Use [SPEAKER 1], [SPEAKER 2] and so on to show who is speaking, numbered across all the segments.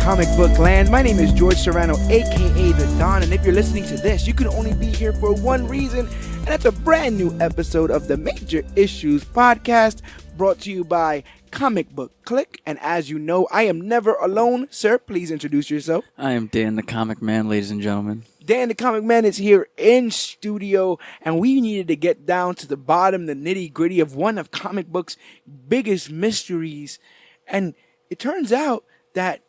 [SPEAKER 1] comic book land. My name is George Serrano, aka The Don, and if you're listening to this, you can only be here for one reason, and that's a brand new episode of the Major Issues Podcast, brought to you by ComicBook Clique. And as you know, I am never alone. Sir, please introduce yourself.
[SPEAKER 2] I am Dan the Comic Man, ladies and gentlemen.
[SPEAKER 1] Dan the Comic Man is here in studio, and we needed to get down to the bottom, the nitty gritty of one of comic books' biggest mysteries. And it turns out that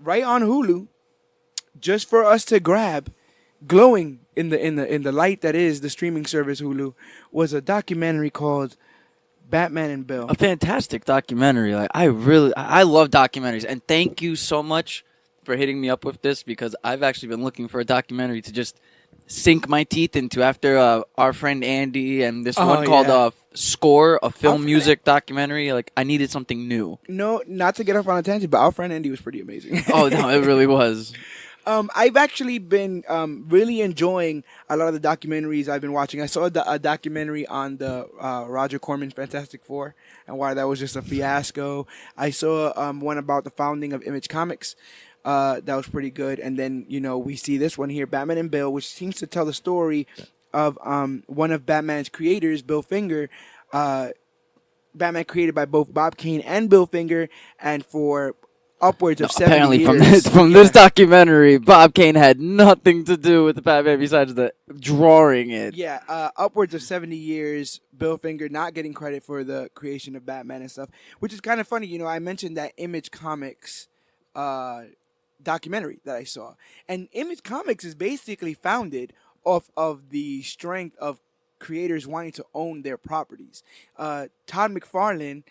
[SPEAKER 1] right on Hulu, just for us to grab, glowing in the light that is the streaming service Hulu, was a documentary called Batman and Bill.
[SPEAKER 2] A fantastic documentary. I love documentaries, and thank you so much for hitting me up with this, because I've actually been looking for a documentary to just sink my teeth into after our friend Andy and this one called Score, a film music documentary. Like, I needed something new.
[SPEAKER 1] No, not to get off on a tangent, but our friend Andy was pretty amazing.
[SPEAKER 2] Oh, no, it really was.
[SPEAKER 1] I've actually been really enjoying a lot of the documentaries I've been watching. I saw a documentary on the Roger Corman's Fantastic Four and why that was just a fiasco. I saw one about the founding of Image Comics. That was pretty good. And then, we see this one here, Batman and Bill, which seems to tell the story of one of Batman's creators, Bill Finger. Batman created by both Bob Kane and Bill Finger, and for upwards of 70
[SPEAKER 2] apparently
[SPEAKER 1] years.
[SPEAKER 2] From this documentary, Bob Kane had nothing to do with the Batman besides the drawing it.
[SPEAKER 1] Yeah, upwards of 70 years, Bill Finger not getting credit for the creation of Batman and stuff, which is kind of funny. I mentioned that Image Comics documentary that I saw. And Image Comics is basically founded off of the strength of creators wanting to own their properties. Todd McFarlane,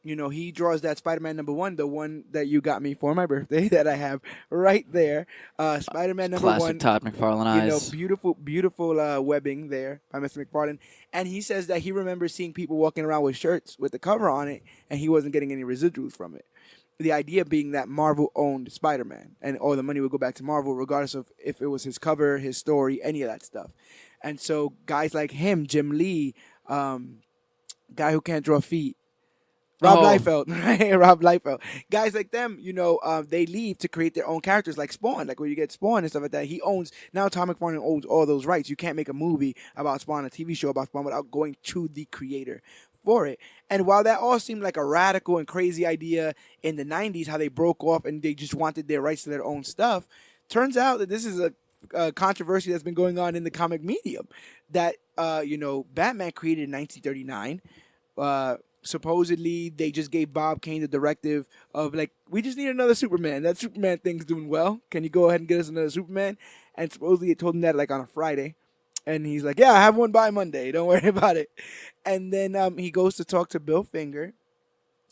[SPEAKER 1] he draws that Spider-Man #1, the one that you got me for my birthday that I have right there. Spider-Man #1.
[SPEAKER 2] Classic Todd McFarlane eyes.
[SPEAKER 1] Beautiful webbing there by Mr. McFarlane. And he says that he remembers seeing people walking around with shirts with the cover on it, and he wasn't getting any residuals from it. The idea being that Marvel owned Spider-Man, and all the money would go back to Marvel, regardless of if it was his cover, his story, any of that stuff. And so guys like him, Jim Lee, guy who can't draw feet, Rob Liefeld, right? Rob Liefeld. Guys like them, they leave to create their own characters, like Spawn, like where you get Spawn and stuff like that. Now Tom McFarlane owns all those rights. You can't make a movie about Spawn, a TV show about Spawn, without going to the creator for it. And while that all seemed like a radical and crazy idea in the 90s, how they broke off and they just wanted their rights to their own stuff, turns out that this is a controversy that's been going on in the comic medium. That, Batman created in 1939. Supposedly, they just gave Bob Kane the directive of, like, we just need another Superman. That Superman thing's doing well. Can you go ahead and get us another Superman? And supposedly it told him that, like, on a Friday. And he's like, yeah, I have one by Monday. Don't worry about it. And then he goes to talk to Bill Finger,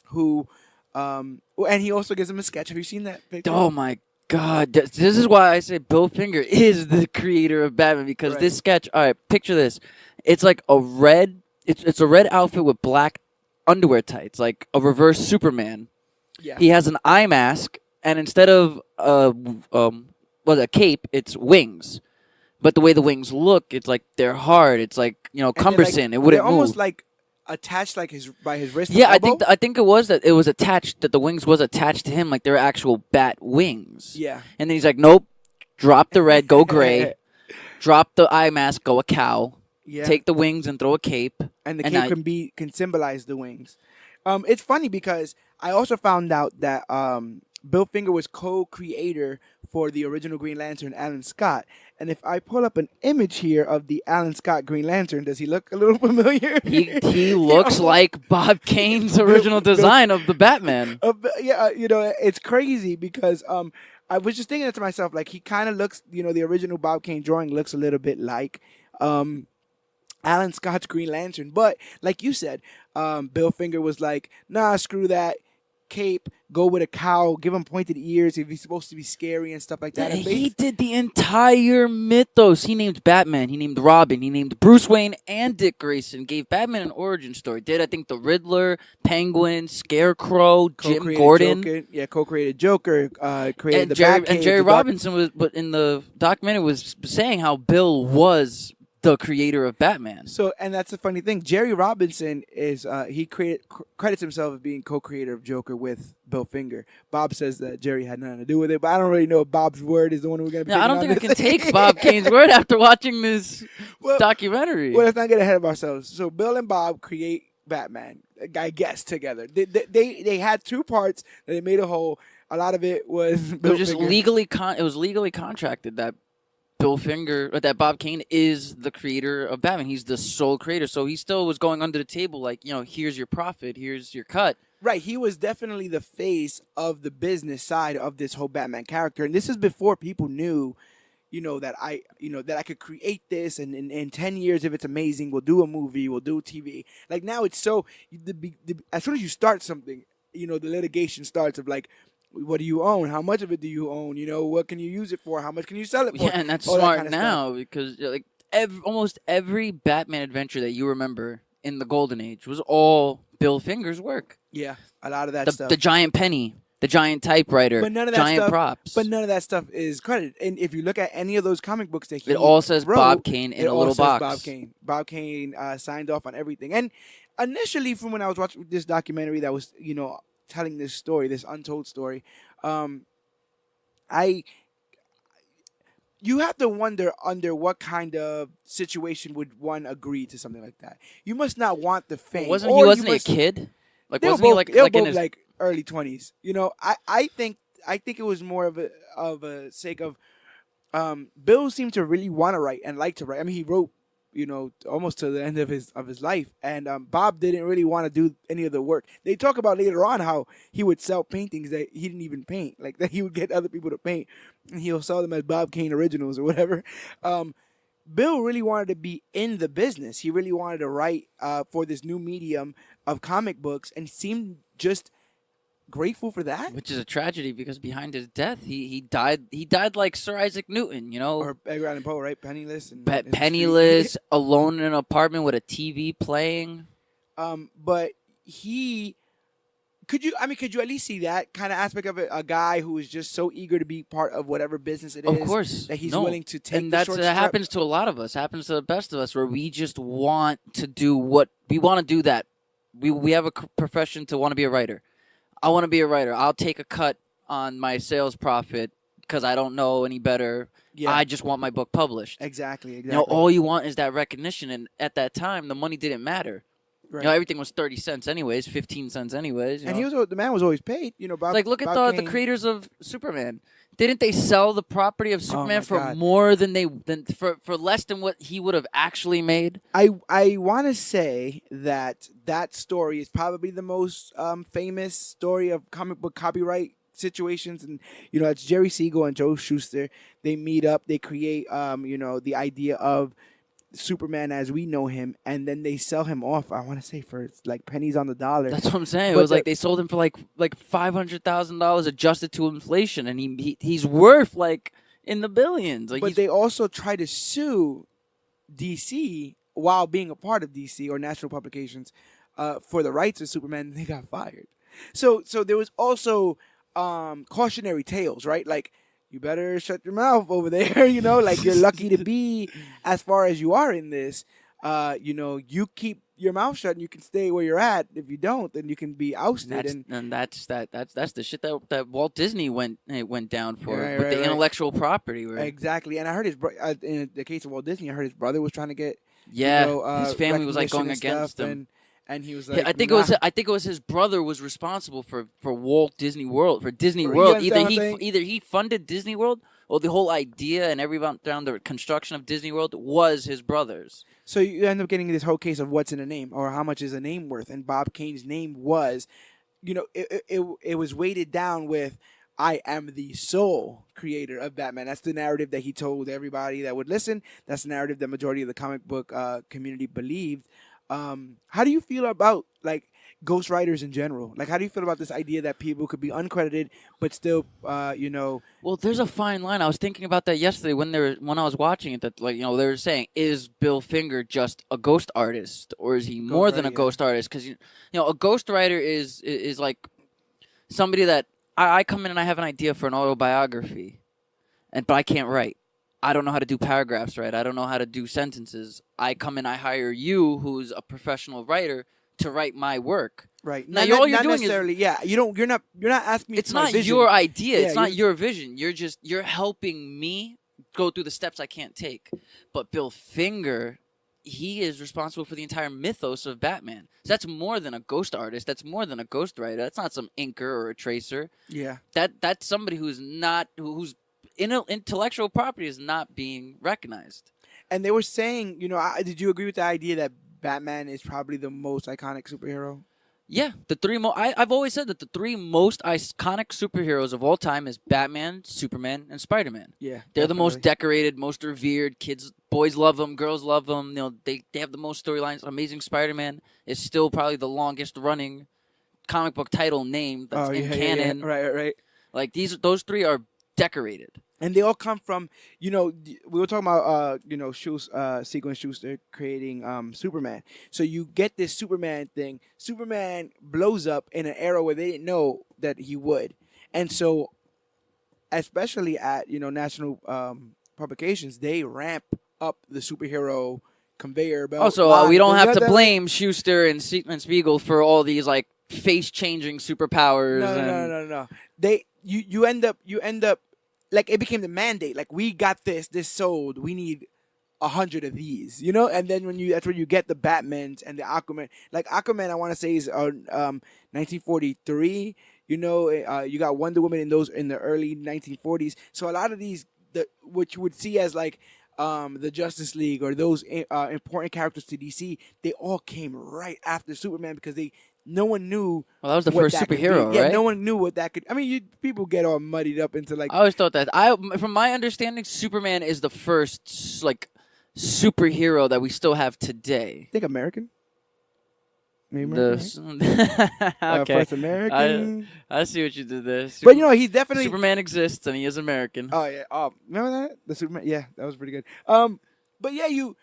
[SPEAKER 1] who, and he also gives him a sketch. Have you seen that picture?
[SPEAKER 2] Oh, my God. This is why I say Bill Finger is the creator of Batman, because this sketch, all right, picture this. It's like a red, it's a red outfit with black underwear tights, like a reverse Superman. Yeah. He has an eye mask, and instead of a cape, it's wings. But the way the wings look, it's like they're hard. It's like, cumbersome. It wouldn't
[SPEAKER 1] they're
[SPEAKER 2] move.
[SPEAKER 1] Almost like attached, like by his wrist.
[SPEAKER 2] Yeah, I think it was that it was attached. That the wings was attached to him, like they're actual bat wings.
[SPEAKER 1] Yeah.
[SPEAKER 2] And then he's like, nope. Drop the red, go gray. Drop the eye mask, go a cow. Yeah. Take the wings and throw a cape.
[SPEAKER 1] And the cape can symbolize the wings. It's funny because I also found out that Bill Finger was co-creator for the original Green Lantern, Alan Scott. And if I pull up an image here of the Alan Scott Green Lantern, does he look a little familiar?
[SPEAKER 2] He looks like Bob Kane's original design of the Batman.
[SPEAKER 1] It's crazy because I was just thinking to myself, like, he kind of looks, the original Bob Kane drawing looks a little bit like Alan Scott's Green Lantern. But like you said, Bill Finger was like, nah, screw that. Cape, go with a cow, give him pointed ears if he's supposed to be scary and stuff like that.
[SPEAKER 2] He did the entire mythos. He named Batman, he named Robin, he named Bruce Wayne and Dick Grayson, gave Batman an origin story. Did, I think, the Riddler, Penguin, Scarecrow, Jim Gordon.
[SPEAKER 1] Joker, co-created Joker, created
[SPEAKER 2] and
[SPEAKER 1] the Batcave.
[SPEAKER 2] And Jerry Robinson was, but in the documentary, was saying how Bill was the creator of Batman.
[SPEAKER 1] So, and that's the funny thing. Jerry Robinson is he credits himself as being co-creator of Joker with Bill Finger. Bob says that Jerry had nothing to do with it, but I don't really know if Bob's word is the one we're going to be.
[SPEAKER 2] Yeah, I don't think I can take Bob Kane's word after watching this documentary.
[SPEAKER 1] Well, let's not get ahead of ourselves. So, Bill and Bob create Batman, I guess, together. They had two parts that they made a whole. A lot of it was Bill
[SPEAKER 2] just
[SPEAKER 1] Finger.
[SPEAKER 2] It was legally contracted that that Bob Kane is the creator of Batman. He's the sole creator. So he still was going under the table like, here's your profit, here's your cut.
[SPEAKER 1] Right. He was definitely the face of the business side of this whole Batman character. And this is before people knew, that I could create this and in 10 years, if it's amazing, we'll do a movie, we'll do TV. Like now it's so, as soon as you start something, the litigation starts of like, what do you own? How much of it do you own? What can you use it for? How much can you sell it for?
[SPEAKER 2] Yeah, and that's smart now because like almost every Batman adventure that you remember in the Golden Age was all Bill Finger's work.
[SPEAKER 1] Yeah, a lot of that stuff.
[SPEAKER 2] The giant penny, the giant typewriter,
[SPEAKER 1] but none of that
[SPEAKER 2] giant
[SPEAKER 1] stuff,
[SPEAKER 2] props.
[SPEAKER 1] But none of that stuff is credited. And if you look at any of those comic books that he
[SPEAKER 2] it all says
[SPEAKER 1] wrote,
[SPEAKER 2] Bob Kane in a little box.
[SPEAKER 1] Bob Kane. Bob Kane signed off on everything. And initially, from when I was watching this documentary that was, telling this story, this untold story, you have to wonder under what kind of situation would one agree to something like that. You must not want the fame.
[SPEAKER 2] Wasn't he a kid? Like wasn't he like in his
[SPEAKER 1] early 20s? I think it was more of a sake of Bill seemed to really want to write and like to write. I mean, he wrote almost to the end of his life. And Bob didn't really want to do any of the work. They talk about later on how he would sell paintings that he didn't even paint, like that he would get other people to paint, and he'll sell them as Bob Kane originals or whatever. Bill really wanted to be in the business. He really wanted to write for this new medium of comic books, and seemed just grateful for that.
[SPEAKER 2] Which is a tragedy because behind his death, he died like Sir Isaac Newton,
[SPEAKER 1] or Edgar Allan Poe, right? Penniless and
[SPEAKER 2] penniless, alone in an apartment with a TV playing.
[SPEAKER 1] But could you at least see that kind of aspect of it? A guy who is just so eager to be part of whatever business it is.
[SPEAKER 2] Of course,
[SPEAKER 1] that he's willing to take.
[SPEAKER 2] And that happens to a lot of us. Happens to the best of us, where we just want to do what we want to do. That we have a profession to want to be a writer. I want to be a writer. I'll take a cut on my sales profit because I don't know any better. Yeah. I just want my book published.
[SPEAKER 1] Exactly.
[SPEAKER 2] All you want is that recognition. And at that time, the money didn't matter. Right. Everything was 30 cents anyways, 15 cents anyways.
[SPEAKER 1] And the man was always paid. Bob,
[SPEAKER 2] like, look at the creators of Superman. Didn't they sell the property of Superman for more than for less than what he would have actually made?
[SPEAKER 1] I want to say that story is probably the most famous story of comic book copyright situations, and it's Jerry Siegel and Joe Shuster. They meet up, they create the idea of Superman as we know him, and then they sell him off. I want to say for like pennies on the dollar.
[SPEAKER 2] That's what I'm saying. It was like they sold him for like $500,000 adjusted to inflation, and he's worth like in the billions.
[SPEAKER 1] But they also try to sue DC while being a part of DC or National Publications for the rights of Superman. And they got fired. So there was also cautionary tales, right? Like, you better shut your mouth over there, like you're lucky to be as far as you are in this. You keep your mouth shut and you can stay where you're at. If you don't, then you can be ousted.
[SPEAKER 2] And that's the shit that Walt Disney went down for with the intellectual property. Right?
[SPEAKER 1] Exactly. And I heard in the case of Walt Disney, I heard his brother was trying to get
[SPEAKER 2] his family was like going against him.
[SPEAKER 1] And he was like,
[SPEAKER 2] I think it was his brother was responsible for Walt Disney World, for Disney World. Either he funded Disney World, or the whole idea and everyone down the construction of Disney World was his brother's.
[SPEAKER 1] So you end up getting this whole case of what's in a name, or how much is a name worth. And Bob Kane's name was, it was weighted down with, I am the sole creator of Batman. That's the narrative that he told everybody that would listen. That's the narrative that majority of the comic book community believed. How do you feel about like ghostwriters in general? Like, how do you feel about this idea that people could be uncredited but still,
[SPEAKER 2] Well, there's a fine line. I was thinking about that yesterday when I was watching it. That they were saying, is Bill Finger just a ghost artist, or is he more than a ghost artist? Because a ghostwriter is like somebody that I come in and I have an idea for an autobiography, but I can't write. I don't know how to do paragraphs right. I don't know how to do sentences. I come in, I hire you, who's a professional writer, to write my work.
[SPEAKER 1] Right.
[SPEAKER 2] Now,
[SPEAKER 1] Not
[SPEAKER 2] all you're doing
[SPEAKER 1] necessarily. Yeah. You're not asking me.
[SPEAKER 2] It's
[SPEAKER 1] for my
[SPEAKER 2] not
[SPEAKER 1] vision.
[SPEAKER 2] your idea.
[SPEAKER 1] Yeah,
[SPEAKER 2] it's not your vision. You're helping me go through the steps I can't take. But Bill Finger, he is responsible for the entire mythos of Batman. So that's more than a ghost artist. That's more than a ghost writer. That's not some inker or a tracer.
[SPEAKER 1] Yeah.
[SPEAKER 2] That's somebody whose intellectual property is not being recognized.
[SPEAKER 1] And they were saying, did you agree with the idea that Batman is probably the most iconic superhero?
[SPEAKER 2] Yeah, I've always said that the three most iconic superheroes of all time is Batman, Superman, and Spider-Man.
[SPEAKER 1] Yeah,
[SPEAKER 2] they're the most decorated, most revered. Boys love them, girls love them. They have the most storylines. Amazing Spider-Man is still probably the longest running comic book title name that's in canon.
[SPEAKER 1] Yeah. Right.
[SPEAKER 2] Like those three are decorated.
[SPEAKER 1] And they all come from, we were talking about, Siegel and Schuster creating Superman. So you get this Superman thing. Superman blows up in an era where they didn't know that he would. And so, especially at, national publications, they ramp up the superhero conveyor belt.
[SPEAKER 2] Also, we don't have to blame Schuster and Spiegel for all these, like, face-changing superpowers.
[SPEAKER 1] No. You end up, like, it became the mandate. Like, we got this sold. We need 100 of these, And then that's when you get the Batmans and the Aquaman. Like, Aquaman, I want to say is 1943. You got Wonder Woman in the early 1940s. So a lot of these, which you would see as like the Justice League or those important characters to DC, they all came right after Superman because no one knew.
[SPEAKER 2] Well, that was the first superhero, right?
[SPEAKER 1] Yeah, no one knew what that could. I mean, people get all muddied up into like.
[SPEAKER 2] I always thought that. From my understanding, Superman is the first like superhero that we still have today.
[SPEAKER 1] I think American. Maybe
[SPEAKER 2] okay.
[SPEAKER 1] First American.
[SPEAKER 2] I see what you did there.
[SPEAKER 1] But he's definitely
[SPEAKER 2] Superman exists and he is American.
[SPEAKER 1] Oh yeah. Oh, remember that? The Superman. Yeah, that was pretty good. But yeah, you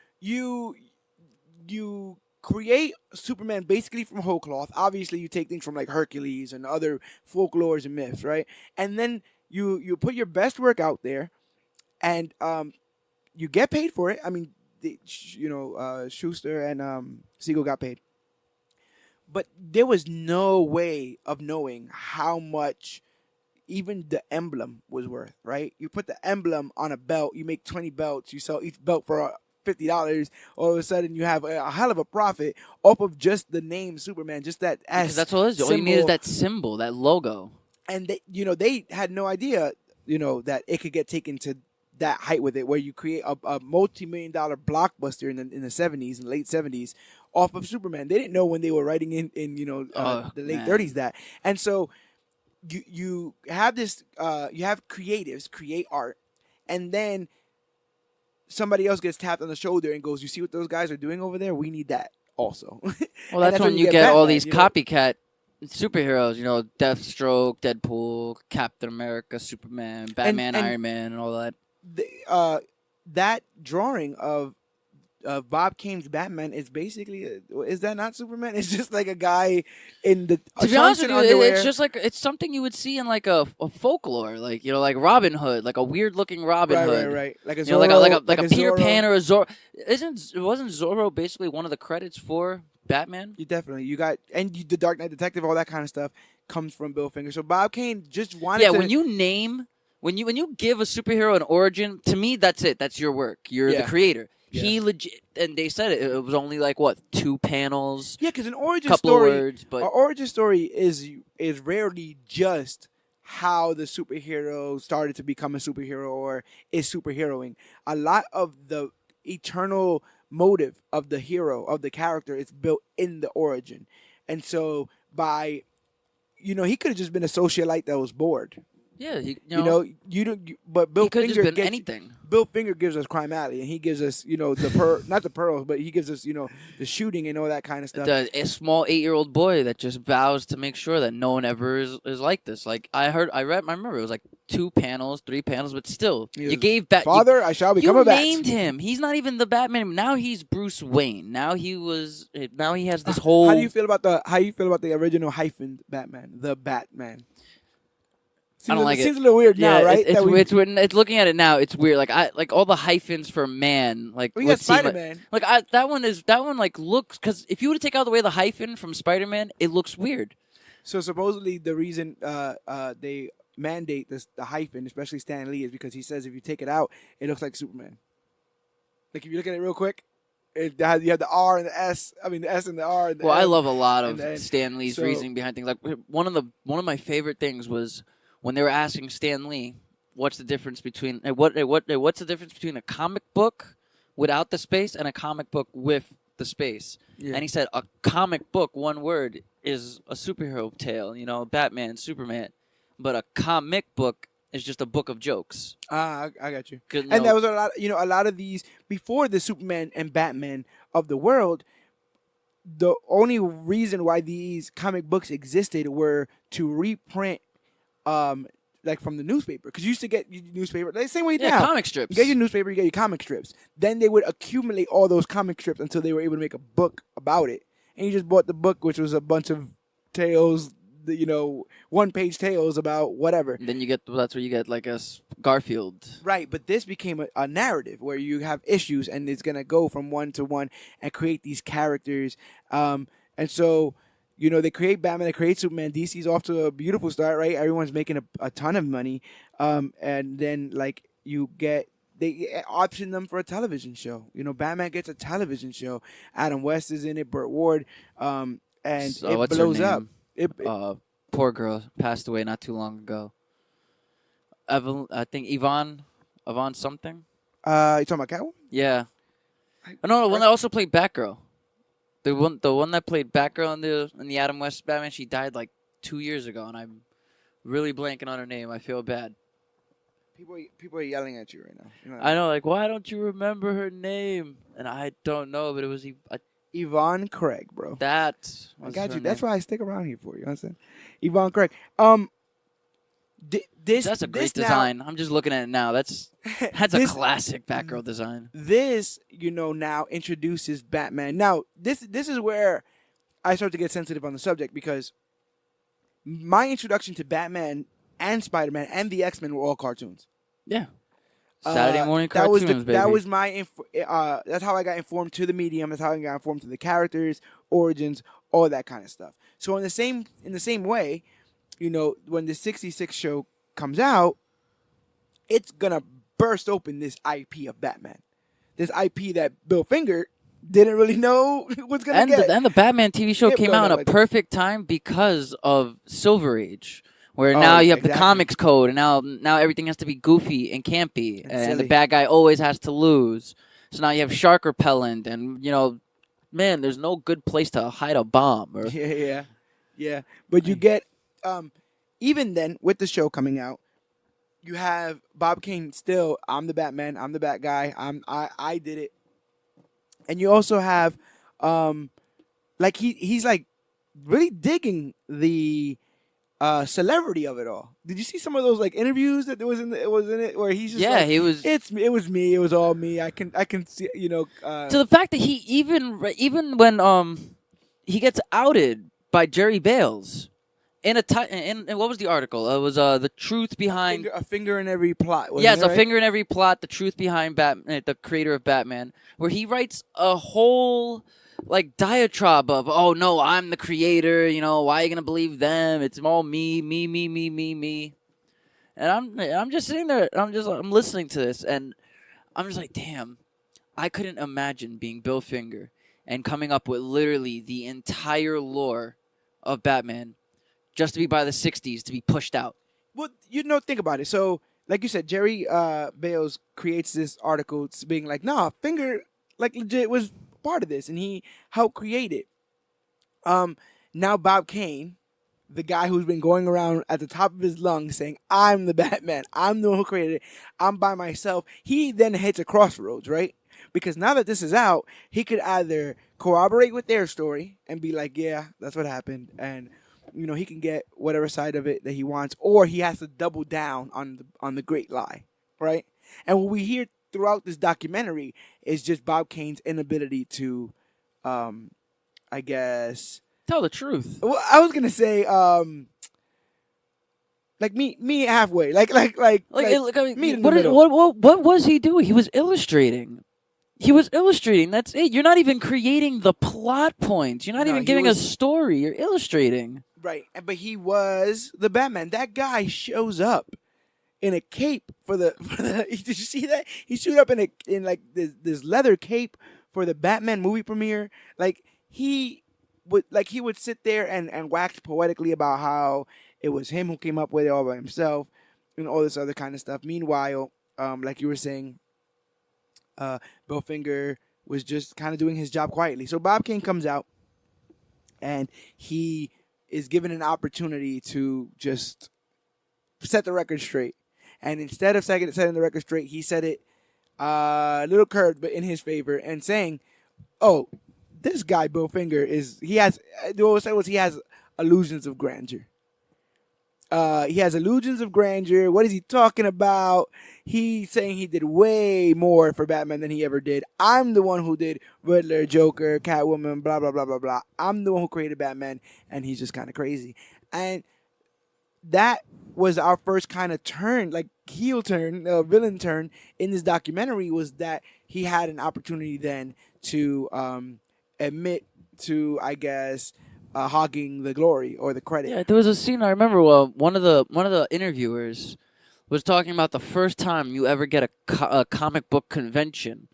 [SPEAKER 1] create Superman basically from whole cloth. Obviously, you take things from like Hercules and other folklores and myths, right? And then you put your best work out there, and you get paid for it. I mean, Schuster and Siegel got paid, but there was no way of knowing how much even the emblem was worth, right? You put the emblem on a belt, you make 20 belts, you sell each belt for $50. All of a sudden, you have a hell of a profit off of just the name Superman, just that S.
[SPEAKER 2] Because that's all it is. All you need is that symbol, that logo.
[SPEAKER 1] And they had no idea, that it could get taken to that height with it, where you create a multi-million-dollar blockbuster in the 70s and late 70s off of Superman. They didn't know when they were writing in the late 30s that. And so you have this, you have creatives create art, and then somebody else gets tapped on the shoulder and goes, "You see what those guys are doing over there? We need that also."
[SPEAKER 2] Well, that's when you get Batman, all these copycat superheroes, Deathstroke, Deadpool, Captain America, Superman, Batman, and Iron Man, and all that.
[SPEAKER 1] That drawing of Bob Kane's Batman is basically, is that not Superman? It's just like a guy in the
[SPEAKER 2] to be honest with you, it's just like it's something you would see in like a folklore, like like Robin Hood, like a weird looking Robin Hood,
[SPEAKER 1] right, like a Zorro,
[SPEAKER 2] like a Peter Pan or a Zorro. Wasn't Zorro basically one of the credits for Batman?
[SPEAKER 1] You got the Dark Knight Detective, all that kind of stuff comes from Bill Finger. So Bob Kane just wanted to.
[SPEAKER 2] When you give a superhero an origin, to me that's it. That's your work. You're the creator. Yeah. He legit, and they said it was only like 2 panels.
[SPEAKER 1] Yeah, because an origin
[SPEAKER 2] couple
[SPEAKER 1] story,
[SPEAKER 2] of words, but
[SPEAKER 1] an origin story is rarely just how the superhero started to become a superhero or is superheroing. A lot of the eternal motive of the hero, of the character, is built in the origin, and so by, he could have just been a socialite that was bored.
[SPEAKER 2] Yeah,
[SPEAKER 1] but Bill
[SPEAKER 2] could
[SPEAKER 1] Finger
[SPEAKER 2] just been anything.
[SPEAKER 1] Bill Finger gives us Crime Alley, and he gives us, not the pearls, but he gives us, the shooting and all that kind of stuff.
[SPEAKER 2] A small 8-year-old boy that just vows to make sure that no one ever is like this. Like I remember it was like 2 panels, 3 panels, but still, you gave
[SPEAKER 1] Father, I shall become a bat.
[SPEAKER 2] You named him. He's not even the Batman. Now he's Bruce Wayne. Now he has this whole.
[SPEAKER 1] How do you feel about the original hyphened Batman, the Batman?
[SPEAKER 2] I don't like it.
[SPEAKER 1] Seems a little weird now, right?
[SPEAKER 2] It's looking at it now. It's weird. Like all the hyphens for man. Like
[SPEAKER 1] we got Spider-Man.
[SPEAKER 2] That one like looks, because if you were to take out away the hyphen from Spider-Man, it looks weird.
[SPEAKER 1] So supposedly the reason they mandate the hyphen, especially Stan Lee, is because he says if you take it out, it looks like Superman. Like if you look at it real quick, you have the R and the S. I mean the S and the R. And the
[SPEAKER 2] well,
[SPEAKER 1] M,
[SPEAKER 2] I love a lot of Stan Lee's
[SPEAKER 1] so,
[SPEAKER 2] reasoning behind things. Like one of my favorite things was when they were asking Stan Lee, what's the difference between what's the difference between a comic book without the space and a comic book with the space? Yeah. And he said a comic book, one word, is a superhero tale. You know, Batman, Superman, but a comic book is just a book of jokes.
[SPEAKER 1] I got you. And that was a lot. A lot of these before the Superman and Batman of the world. The only reason why these comic books existed were to reprint, like from the newspaper, because you used to get your newspaper the same way now.
[SPEAKER 2] Comic strips.
[SPEAKER 1] You get your newspaper, you get your comic strips. Then they would accumulate all those comic strips until they were able to make a book about it. And you just bought the book, which was a bunch of tales. One-page tales about whatever.
[SPEAKER 2] And then that's where you get like a Garfield.
[SPEAKER 1] Right, but this became a narrative where you have issues and it's going to go from one to one and create these characters. And so, they create Batman, they create Superman. DC's off to a beautiful start, right? Everyone's making a ton of money. And then, like, they option them for a television show. Batman gets a television show. Adam West is in it, Burt Ward. And so it blows up.
[SPEAKER 2] Poor girl passed away not too long ago. I think Yvonne something.
[SPEAKER 1] You talking about Catwoman?
[SPEAKER 2] Yeah. No, the one that also played Batgirl. The one that played Batgirl in the Adam West Batman. She died like 2 years ago, and I'm really blanking on her name. I feel bad.
[SPEAKER 1] People are yelling at you right now.
[SPEAKER 2] I know, like, why don't you remember her name? And I don't know, but it was
[SPEAKER 1] Yvonne Craig, bro.
[SPEAKER 2] I
[SPEAKER 1] got you. That's why I stick around here for you. Understand? Yvonne Craig.
[SPEAKER 2] That's a great design. I'm just looking at it now. That's a classic Batgirl design.
[SPEAKER 1] This, now introduces Batman. Now, this is where I start to get sensitive on the subject, because my introduction to Batman and Spider-Man and the X-Men were all cartoons.
[SPEAKER 2] Yeah. Saturday morning cartoons, baby.
[SPEAKER 1] That was my that's how I got informed to the medium. That's how I got informed to the characters, origins, all that kind of stuff. So in the same way, when the 66 show comes out, it's gonna burst open this IP of Batman, this IP that Bill Finger didn't really know was gonna get.
[SPEAKER 2] And the Batman TV show came out in a perfect time because of Silver Age. Where now you have the comics code, and now everything has to be goofy and campy, and the bad guy always has to lose. So now you have shark repellent, and man, there's no good place to hide a bomb.
[SPEAKER 1] Yeah. But you get even then with the show coming out, you have Bob Kane still. I'm the Batman. I'm the Bat guy. I did it, and you also have like he's like really digging the celebrity of it all. Did you see some of those like interviews that was in it where he's just
[SPEAKER 2] he was.
[SPEAKER 1] It was me. It was all me. I can see to
[SPEAKER 2] the fact that he even when he gets outed by Jerry Bales in what was the article? It was the truth behind
[SPEAKER 1] a finger in every plot.
[SPEAKER 2] Yes, a finger in every plot. The truth behind Batman, the creator of Batman, where he writes a whole like diatribe of, oh no, I'm the creator, why are you gonna believe them? It's all me. And I'm just sitting there, I'm listening to this, and I'm just like, damn, I couldn't imagine being Bill Finger and coming up with literally the entire lore of Batman just to be by the 60s to be pushed out.
[SPEAKER 1] Well, think about it. So, like you said, Jerry Bales creates this article being like, nah, Finger like legit was part of this, and he helped create it. Now Bob Kane, the guy who's been going around at the top of his lungs saying, I'm the Batman, I'm the one who created it, I'm by myself, he then hits a crossroads, right? Because now that this is out, he could either corroborate with their story and be like, yeah, that's what happened, and he can get whatever side of it that he wants, or he has to double down on the great lie, right? And what we hear throughout this documentary is just Bob Kane's inability to, I guess,
[SPEAKER 2] tell the truth.
[SPEAKER 1] Well, I was gonna say, Like me halfway. Like I mean, meet in the middle.
[SPEAKER 2] What was he doing? He was illustrating. That's it. You're not even creating the plot points. You're not even giving a story. You're illustrating.
[SPEAKER 1] Right. But he was the Batman. That guy shows up in a cape for the did you see that? He showed up in like this leather cape for the Batman movie premiere. Like he would sit there and wax poetically about how it was him who came up with it all by himself and all this other kind of stuff. Meanwhile, like you were saying, Bill Finger was just kind of doing his job quietly. So Bob Kane comes out and he is given an opportunity to just set the record straight. And instead of setting the record straight, he said it a little curved, but in his favor, and saying, "Oh, this guy Bill Finger he has illusions of grandeur. He has illusions of grandeur. What is he talking about? He's saying he did way more for Batman than he ever did. I'm the one who did Riddler, Joker, Catwoman, blah, blah, blah, blah, blah. I'm the one who created Batman, and he's just kind of crazy." And that was our first kind of turn, like heel turn, villain turn in this documentary, was that he had an opportunity then to admit to, I guess, hogging the glory or the credit.
[SPEAKER 2] Yeah, there was a scene I remember. One of the interviewers was talking about the first time you ever get a comic book convention,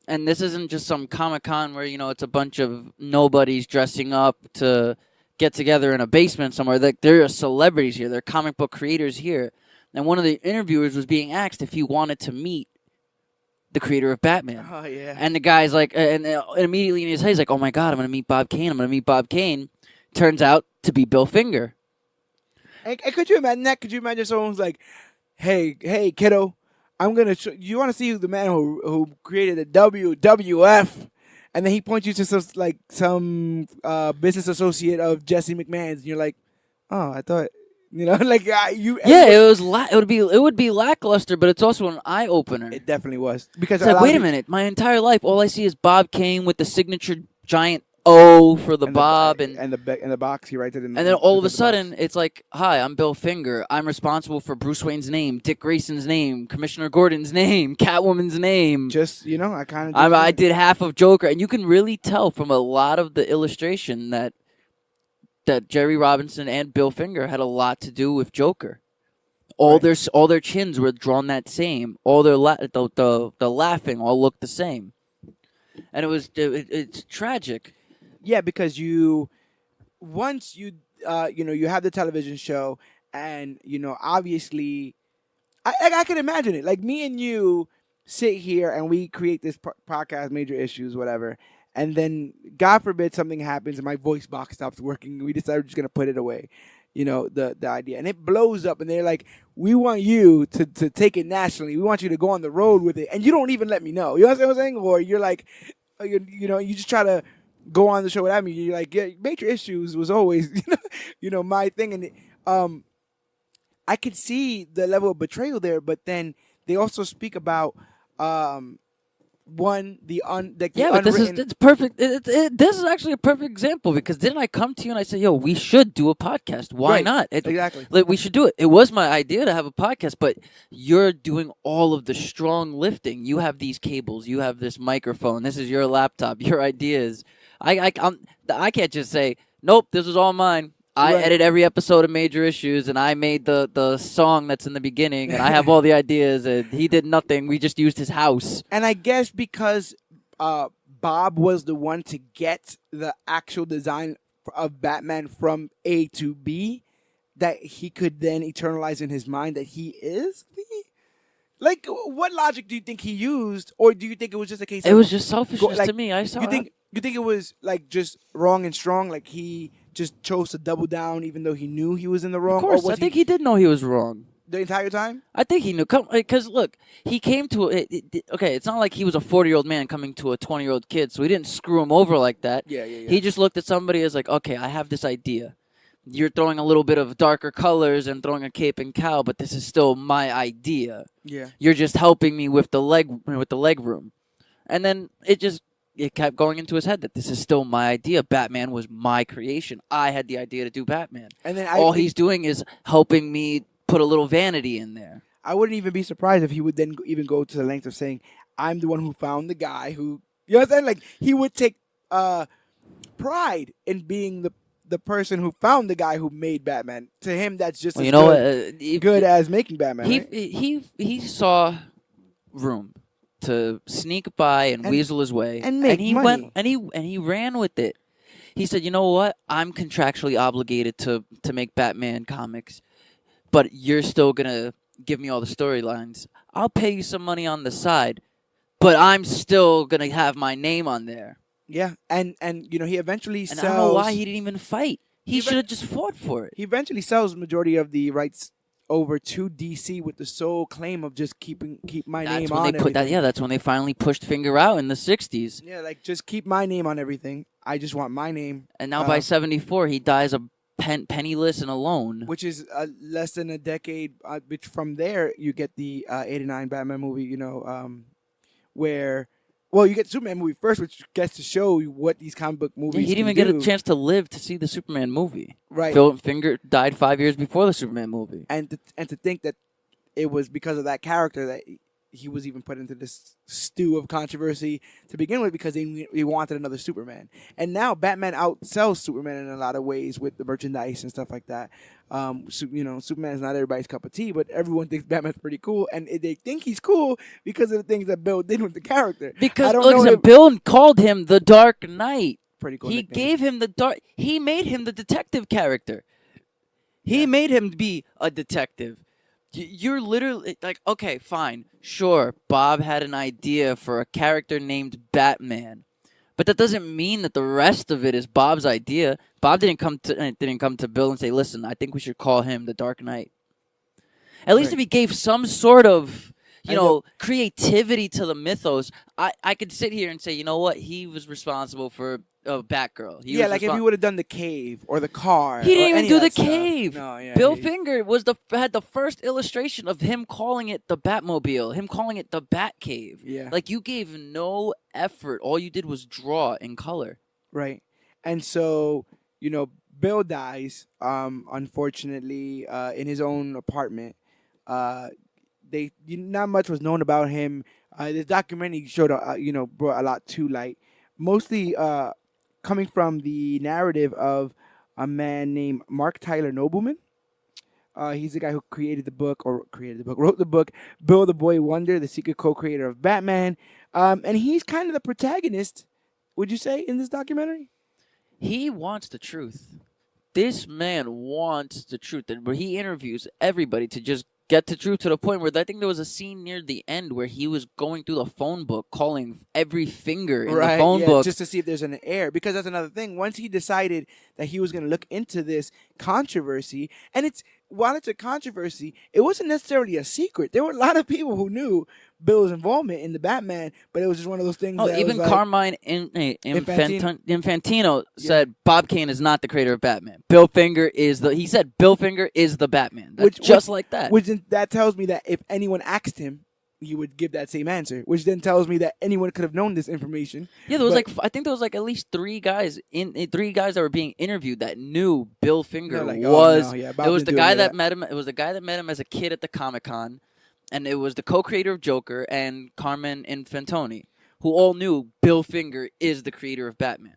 [SPEAKER 2] and this isn't just some Comic-Con where it's a bunch of nobodies dressing up to get together in a basement somewhere. Like, there are celebrities here. There are comic book creators here. And one of the interviewers was being asked if he wanted to meet the creator of Batman.
[SPEAKER 1] Oh, yeah.
[SPEAKER 2] And the guy's like, and immediately in his head, he's like, "Oh my God, I'm going to meet Bob Kane. Turns out to be Bill Finger.
[SPEAKER 1] And could you imagine that? Could you imagine someone's like, hey, kiddo, I'm going to you want to see the man who created the WWF? And then he points you to some business associate of Jesse McMahon's, and you're like, "Oh, I thought, like you."
[SPEAKER 2] Yeah, it would be lackluster, but it's also an eye opener.
[SPEAKER 1] It definitely was, because
[SPEAKER 2] it's like, wait a minute, my entire life, all I see is Bob Kane with the signature giant O for the Bob, and
[SPEAKER 1] the box he writes it in.
[SPEAKER 2] And then all of a sudden, it's like, "Hi, I'm Bill Finger. I'm responsible for Bruce Wayne's name, Dick Grayson's name, Commissioner Gordon's name, Catwoman's name."
[SPEAKER 1] Just I
[SPEAKER 2] did half of Joker, and you can really tell from a lot of the illustration that Jerry Robinson and Bill Finger had a lot to do with Joker. All their chins were drawn that same. All their the laughing all looked the same, and it's tragic.
[SPEAKER 1] Yeah, because once you have the television show, and obviously, I can imagine it. Like, me and you sit here and we create this podcast, Major Issues, whatever, and then God forbid something happens and my voice box stops working, and we decide we're just gonna put it away. The idea, and it blows up, and they're like, "We want you to take it nationally. We want you to go on the road with it," and you don't even let me know. You know what I'm saying? Or you're like, you just try to go on the show without me. You're like, "Yeah, Major Issues was always, my thing." And I could see the level of betrayal there, but then they also speak about
[SPEAKER 2] but it's perfect. This is actually a perfect example, because didn't I come to you and I said, "Yo, we should do a podcast? Why not?"
[SPEAKER 1] Exactly.
[SPEAKER 2] We should do it. It was my idea to have a podcast, but you're doing all of the strong lifting. You have these cables. You have this microphone. This is your laptop. Your ideas. I can't just say, "Nope, this was all mine." I edit every episode of Major Issues, and I made the song that's in the beginning, and I have all the ideas, and he did nothing. We just used his house.
[SPEAKER 1] And I guess because Bob was the one to get the actual design of Batman from A to B, that he could then eternalize in his mind that he is the... Like, what logic do you think he used, or do you think it was just a case of...
[SPEAKER 2] It was just selfishness to me. I saw it.
[SPEAKER 1] You think it was, like, just wrong and strong, like he just chose to double down even though he knew he was in the wrong?
[SPEAKER 2] Of course, I think he did know he was wrong.
[SPEAKER 1] The entire time?
[SPEAKER 2] I think he knew. Because, look, he came to okay, it's not like he was a 40-year-old man coming to a 20-year-old kid, so he didn't screw him over like that.
[SPEAKER 1] Yeah.
[SPEAKER 2] He just looked at somebody as like, "Okay, I have this idea. You're throwing a little bit of darker colors and throwing a cape and cowl, but this is still my idea.
[SPEAKER 1] Yeah.
[SPEAKER 2] You're just helping me with the leg room." And then it kept going into his head that this is still my idea. Batman was my creation. I had the idea to do Batman. And then all he's doing is helping me put a little vanity in there.
[SPEAKER 1] I wouldn't even be surprised if he would then even go to the length of saying, "I'm the one who found the guy who." You know what I'm saying? Like he would take pride in being the person who found the guy who made Batman. To him, that's just as good as making Batman.
[SPEAKER 2] He saw room to sneak by and weasel his way,
[SPEAKER 1] and make
[SPEAKER 2] he
[SPEAKER 1] money.
[SPEAKER 2] and he ran with it. He said, "You know what? I'm contractually obligated to make Batman comics, but you're still gonna give me all the storylines. I'll pay you some money on the side, but I'm still gonna have my name on there."
[SPEAKER 1] Yeah, and he eventually sells.
[SPEAKER 2] I don't know why he didn't even fight. He should have just fought for it.
[SPEAKER 1] He eventually sells the majority of the rights over to DC with the sole claim of just keep my name on everything.
[SPEAKER 2] That's when they finally pushed Finger out in the 60s.
[SPEAKER 1] Yeah, like just keep my name on everything. I just want my name.
[SPEAKER 2] And now by 74, he dies a penniless and alone.
[SPEAKER 1] Which is less than a decade. From there, you get the 89 Batman movie, where... Well, you get the Superman movie first, which gets to show you what these comic book movies
[SPEAKER 2] he didn't even get a chance to live to see the Superman movie.
[SPEAKER 1] Right.
[SPEAKER 2] Phil Finger died 5 years before the Superman movie.
[SPEAKER 1] And to think that it was because of that character that he was even put into this stew of controversy to begin with, because he wanted another Superman. And now Batman outsells Superman in a lot of ways with the merchandise and stuff like that. Superman is not everybody's cup of tea, but everyone thinks Batman's pretty cool, and they think he's cool because of the things that Bill did with the character.
[SPEAKER 2] Because Bill called him the Dark Knight.
[SPEAKER 1] Pretty cool.
[SPEAKER 2] He
[SPEAKER 1] nickname.
[SPEAKER 2] gave him he made him the detective character. He made him be a detective. You're literally like, okay, fine, sure. Bob had an idea for a character named Batman, but that doesn't mean that the rest of it is Bob's idea. Bob didn't come to Bill and say, "Listen, I think we should call him the Dark Knight." At least if he gave some sort of creativity to the mythos, I could sit here and say, you know what, he was responsible for Batgirl.
[SPEAKER 1] If he would have done the cave or the car.
[SPEAKER 2] He didn't even do the cave.
[SPEAKER 1] No,
[SPEAKER 2] Bill Finger had the first illustration of him calling it the Batmobile, him calling it the Batcave.
[SPEAKER 1] Yeah.
[SPEAKER 2] Like, you gave no effort. All you did was draw in color.
[SPEAKER 1] Right. And so, Bill dies, unfortunately, in his own apartment. Not much was known about him. The documentary showed, brought a lot to light. Mostly coming from the narrative of a man named Mark Tyler Nobleman. He's the guy who wrote the book, Bill the Boy Wonder, the secret co-creator of Batman. And he's kind of the protagonist, would you say, in this documentary?
[SPEAKER 2] He wants the truth. This man wants the truth. And where he interviews everybody to just get the truth, to the point where I think there was a scene near the end where he was going through the phone book, calling every finger in the phone book.
[SPEAKER 1] Just to see if there's an error. Because that's another thing. Once he decided that he was going to look into this controversy, and while it's a controversy, it wasn't necessarily a secret. There were a lot of people who knew Bill's involvement in the Batman, but it was just one of those things.
[SPEAKER 2] Even Carmine Infantino said Bob Kane is not the creator of Batman. Bill Finger is the Batman. That's like that.
[SPEAKER 1] Which that tells me that if anyone asked him, he would give that same answer. Which then tells me that anyone could have known this information.
[SPEAKER 2] Yeah, I think there was at least three guys that were being interviewed that knew Bill Finger was. It was the guy that met him. It was the guy that met him as a kid at the Comic-Con. And it was the co-creator of Joker and Carmine Infantoni, who all knew Bill Finger is the creator of Batman.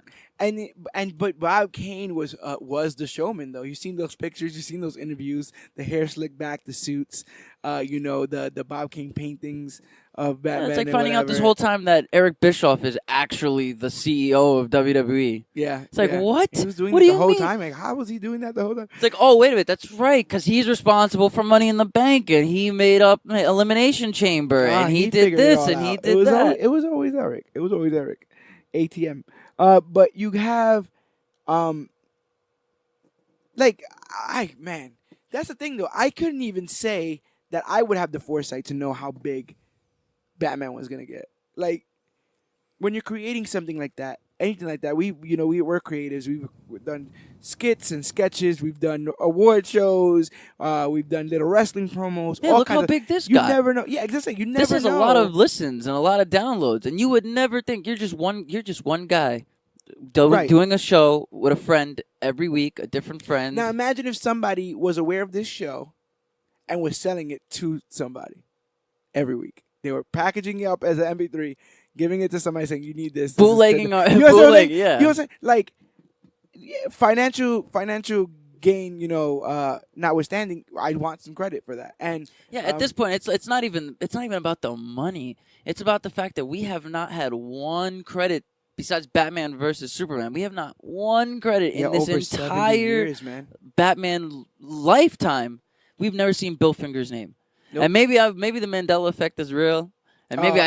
[SPEAKER 1] But Bob Kane was the showman, though. You've seen those pictures, you've seen those interviews, the hair slicked back, the suits, the Bob Kane paintings of Batman.
[SPEAKER 2] It's like finding out this whole time that Eric Bischoff is actually the CEO of WWE.
[SPEAKER 1] Yeah.
[SPEAKER 2] It's like, what?
[SPEAKER 1] He was doing
[SPEAKER 2] what
[SPEAKER 1] it
[SPEAKER 2] do
[SPEAKER 1] the whole
[SPEAKER 2] mean?
[SPEAKER 1] time. Like, how was he doing that the whole time?
[SPEAKER 2] It's like, oh, wait a minute. That's right, because he's responsible for Money in the Bank, and he made up Elimination Chamber, and he did this, and he did that.
[SPEAKER 1] It was always Eric. ATM. But you have, that's the thing, though. I couldn't even say that I would have the foresight to know how big Batman was going to get. Like, when you're creating something like that, anything like that, we're creatives. We've done skits and sketches. We've done award shows. We've done little wrestling promos.
[SPEAKER 2] Yeah, look how big this guy.
[SPEAKER 1] You never know. Yeah, exactly. You never know.
[SPEAKER 2] This has a lot of listens and a lot of downloads, and you would never think you're just one guy doing a show with a friend every week, a different friend.
[SPEAKER 1] Now imagine if somebody was aware of this show and was selling it to somebody every week. They were packaging it up as an MP3, giving it to somebody saying, "You need this."
[SPEAKER 2] Bootlegging,
[SPEAKER 1] you know
[SPEAKER 2] bootleg, yeah.
[SPEAKER 1] You know what I'm saying? Like, financial gain, notwithstanding, I want some credit for that. And
[SPEAKER 2] yeah, at this point, it's not even about the money. It's about the fact that we have not had one credit besides Batman versus Superman. We have not one credit in this entire
[SPEAKER 1] years, man.
[SPEAKER 2] Batman lifetime. We've never seen Bill Finger's name.
[SPEAKER 1] Nope.
[SPEAKER 2] And maybe the Mandela effect is real. And maybe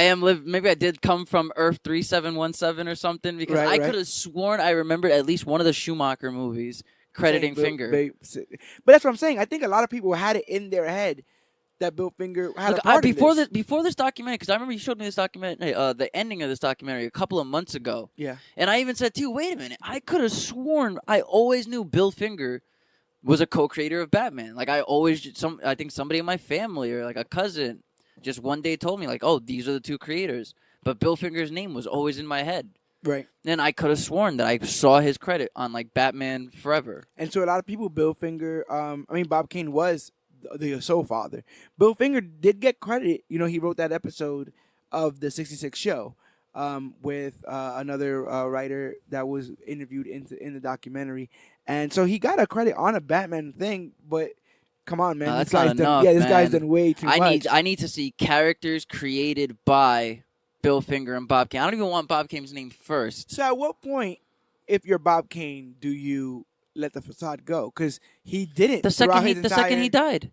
[SPEAKER 2] maybe I did come from Earth 3717 or something, because I could have sworn I remembered at least one of the Schumacher movies crediting Finger.
[SPEAKER 1] But that's what I'm saying. I think a lot of people had it in their head that Bill Finger had a part in this.
[SPEAKER 2] Before this documentary, because I remember you showed me this documentary, the ending of this documentary a couple of months ago.
[SPEAKER 1] Yeah.
[SPEAKER 2] And I even said to you, wait a minute, I could have sworn I always knew Bill Finger was a co-creator of Batman. Like, I think somebody in my family or like a cousin just one day told me, like, oh, these are the two creators. But Bill Finger's name was always in my head.
[SPEAKER 1] Right.
[SPEAKER 2] And I could have sworn that I saw his credit on, like, Batman Forever.
[SPEAKER 1] And so a lot of people, Bill Finger, Bob Kane was the Soul Father. Bill Finger did get credit. You know, he wrote that episode of the 66 show with another writer that was interviewed in the documentary. And so he got a credit on a Batman thing, but come on, man.
[SPEAKER 2] This guy's
[SPEAKER 1] done way too much.
[SPEAKER 2] I need to see characters created by Bill Finger and Bob Kane. I don't even want Bob Kane's name first.
[SPEAKER 1] So at what point, if you're Bob Kane, do you let the facade go? Because he didn't.
[SPEAKER 2] The second he died.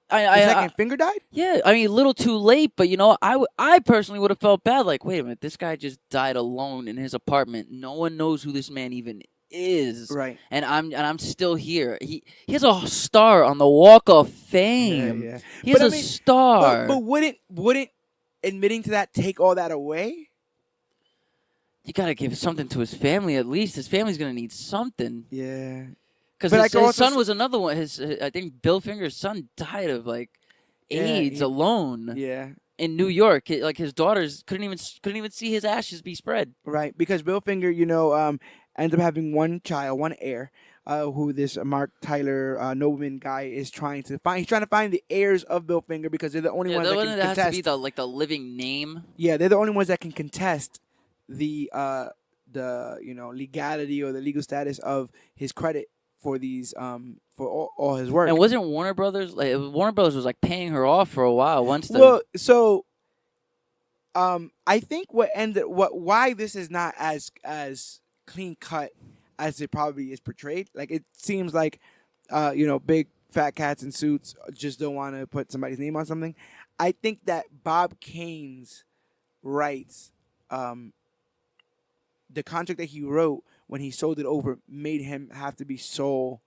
[SPEAKER 1] The second Finger died?
[SPEAKER 2] Yeah, I mean, a little too late, but, you know, I personally would have felt bad. Like, wait a minute, this guy just died alone in his apartment. No one knows who this man even is.
[SPEAKER 1] Right.
[SPEAKER 2] And I'm still here. He has a star on the Walk of Fame.
[SPEAKER 1] Yeah.
[SPEAKER 2] He has a star.
[SPEAKER 1] But wouldn't admitting to that take all that away?
[SPEAKER 2] You gotta give something to his family at least. His family's gonna need something.
[SPEAKER 1] Yeah.
[SPEAKER 2] Because his son was another one. I think Bill Finger's son died of AIDS alone.
[SPEAKER 1] Yeah.
[SPEAKER 2] In New York, like his daughters couldn't even see his ashes be spread.
[SPEAKER 1] Right, because Bill Finger, ended up having one child, one heir, who this Mark Tyler Nobleman guy is trying to find. He's trying to find the heirs of Bill Finger because they're the only ones that can contest.
[SPEAKER 2] Has to be the living name.
[SPEAKER 1] Yeah, they're the only ones that can contest the legality or the legal status of his credit for these for all his work.
[SPEAKER 2] And wasn't Warner Brothers was like paying her off for a while once?
[SPEAKER 1] I think why this is not as clean cut as it probably is portrayed. Like, it seems like big fat cats in suits just don't want to put somebody's name on something. I think that Bob Kane's rights, the contract that he wrote when he sold it over, made him have to be sole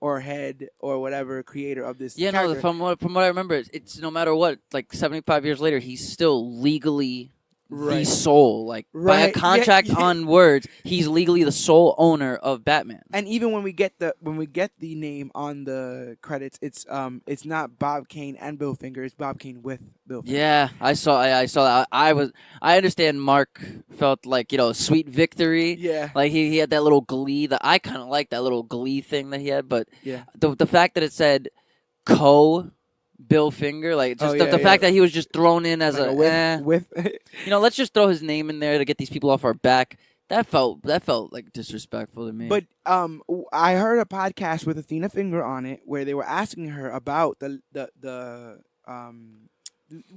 [SPEAKER 1] or head or whatever creator of this.
[SPEAKER 2] Yeah,
[SPEAKER 1] character.
[SPEAKER 2] no. From what I remember, it's no matter what. Like 75 years later, he's still legally the sole. Like by a contract on words, he's legally the sole owner of Batman.
[SPEAKER 1] And even when we get the name on the credits, it's not Bob Kane and Bill Finger. It's Bob Kane with Bill Finger.
[SPEAKER 2] Yeah, I saw that. I understand Mark felt like, sweet victory.
[SPEAKER 1] Yeah.
[SPEAKER 2] Like he had that little glee that I kind of like, that little glee thing that he had. But
[SPEAKER 1] yeah,
[SPEAKER 2] the fact that it said Bill Finger, like just the fact that he was just thrown in as
[SPEAKER 1] with
[SPEAKER 2] let's just throw his name in there to get these people off our back. That felt like disrespectful to me.
[SPEAKER 1] But I heard a podcast with Athena Finger on it where they were asking her about the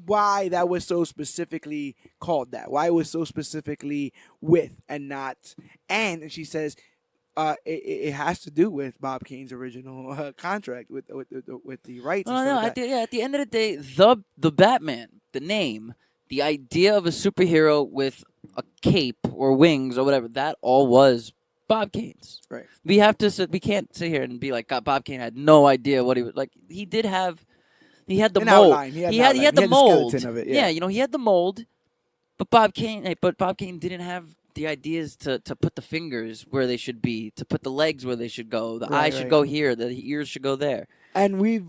[SPEAKER 1] why that was so specifically called that, why it was so specifically with and not and she says it has to do with Bob Kane's original contract with the rights.
[SPEAKER 2] At the end of the day, the Batman, the name, the idea of a superhero with a cape or wings or whatever, that all was Bob Kane's.
[SPEAKER 1] Right.
[SPEAKER 2] We can't sit here and be like, God, Bob Kane had no idea what he was like. He did have. He had the mold.
[SPEAKER 1] Outline. He
[SPEAKER 2] had the mold.
[SPEAKER 1] The skeleton of it,
[SPEAKER 2] yeah, he had the mold. But Bob Kane didn't have the ideas to put the fingers where they should be, to put the legs where they should go, the eyes should go here, the ears should go there.
[SPEAKER 1] And we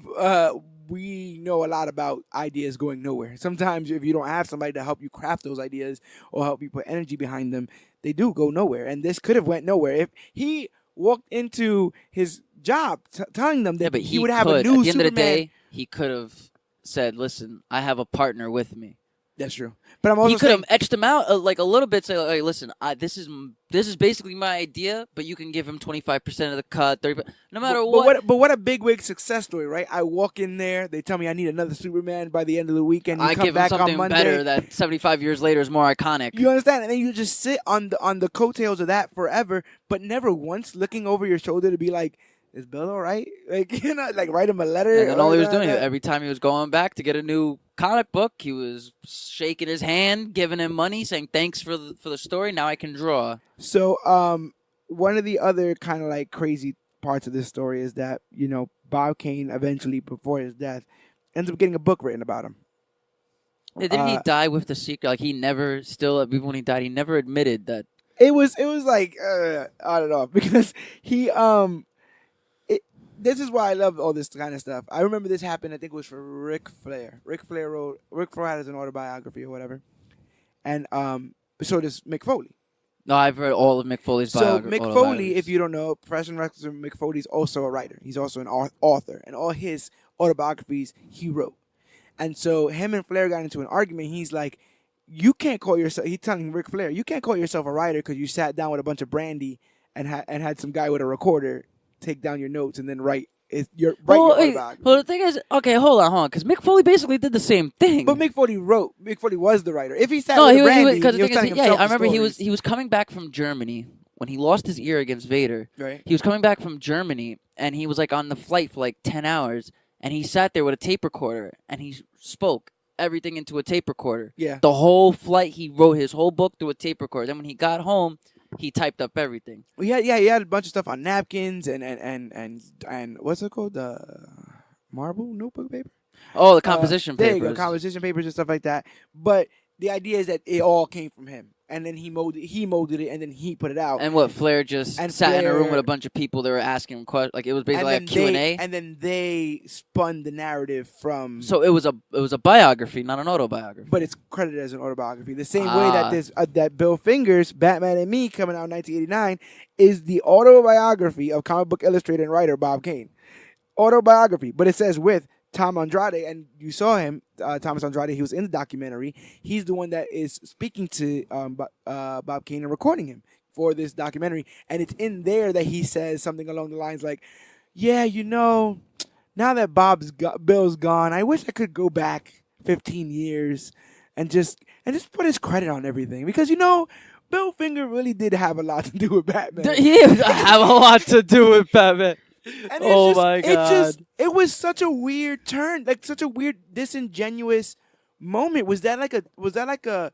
[SPEAKER 1] know a lot about ideas going nowhere. Sometimes if you don't have somebody to help you craft those ideas or help you put energy behind them, they do go nowhere. And this could have went nowhere if he walked into his job telling them that
[SPEAKER 2] but
[SPEAKER 1] he would have a new Superman.
[SPEAKER 2] At the end of the day, he could have said, "Listen, I have a partner with me."
[SPEAKER 1] That's true. But I'm also
[SPEAKER 2] He could have
[SPEAKER 1] saying,
[SPEAKER 2] etched him out like a little bit. Say, like, "Listen, this is basically my idea, but you can give him 25% of the cut, 30. No matter what."
[SPEAKER 1] But what a big wig success story, right? I walk in there, they tell me I need another Superman by the end of the weekend. You
[SPEAKER 2] I
[SPEAKER 1] come
[SPEAKER 2] give him
[SPEAKER 1] back on
[SPEAKER 2] something
[SPEAKER 1] Monday.
[SPEAKER 2] better that 75 years later is more iconic.
[SPEAKER 1] You understand? And then you just sit on the coattails of that forever, but never once looking over your shoulder to be like, "Is Bill all right?" Like, like write him a letter.
[SPEAKER 2] And then all he was doing,
[SPEAKER 1] that.
[SPEAKER 2] every time he was going back to get a new comic book, he was shaking his hand, giving him money, saying thanks for the story. Now I can draw.
[SPEAKER 1] So, one of the other kind of like crazy parts of this story is that Bob Kane eventually, before his death, ends up getting a book written about him.
[SPEAKER 2] Didn't he die with the secret? Like he never, still even when he died, he never admitted that.
[SPEAKER 1] It was like I don't know, because he this is why I love all this kind of stuff. I remember this happened. I think it was for Ric Flair. Ric Flair had an autobiography or whatever, and so does Mick Foley.
[SPEAKER 2] No, I've read all of Mick Foley's biography.
[SPEAKER 1] So Mick Foley, if you don't know, professional wrestler Mick Foley is also a writer. He's also an author, and all his autobiographies he wrote. And so him and Flair got into an argument. He's like, "You can't call yourself." He's telling Ric Flair, "You can't call yourself a writer because you sat down with a bunch of brandy and had some guy with a recorder take down your notes and then write your autobiography."
[SPEAKER 2] Well, the thing is, okay, hold on, because Mick Foley basically did the same thing.
[SPEAKER 1] But Mick Foley wrote. Mick Foley was the writer. If he sat with brandy, he was telling himself
[SPEAKER 2] I remember
[SPEAKER 1] the stories.
[SPEAKER 2] he was coming back from Germany when he lost his ear against Vader.
[SPEAKER 1] Right.
[SPEAKER 2] He was coming back from Germany, and he was like on the flight for like 10 hours, and he sat there with a tape recorder, and he spoke everything into a tape recorder.
[SPEAKER 1] Yeah.
[SPEAKER 2] The whole flight, he wrote his whole book through a tape recorder. Then when he got home, he typed up everything.
[SPEAKER 1] Well, he had a bunch of stuff on napkins and what's it called? The marble notebook paper?
[SPEAKER 2] Oh, the composition
[SPEAKER 1] there
[SPEAKER 2] papers.
[SPEAKER 1] you go, composition papers and stuff like that. But the idea is that it all came from him. And then he molded it, and then he put it out.
[SPEAKER 2] And what, Flair just sat in a room with a bunch of people that were asking him questions? Like, it was basically like a Q&A?
[SPEAKER 1] And then they spun the narrative from...
[SPEAKER 2] So it was a biography, not an autobiography.
[SPEAKER 1] But it's credited as an autobiography. The same way that this that Bill Finger's Batman and Me, coming out in 1989, is the autobiography of comic book illustrator and writer Bob Kane. Autobiography. But it says with Tom Andrade, and you saw him, Thomas Andrade, he was in the documentary. He's the one that is speaking to Bob Kane and recording him for this documentary. And it's in there that he says something along the lines like, "Yeah, now that Bill's gone, I wish I could go back 15 years and just put his credit on everything. Because, Bill Finger really did have a lot to do with Batman."
[SPEAKER 2] He have a lot to do with Batman.
[SPEAKER 1] And
[SPEAKER 2] my God.
[SPEAKER 1] It was such a weird turn, like such a weird, disingenuous moment. Was that like a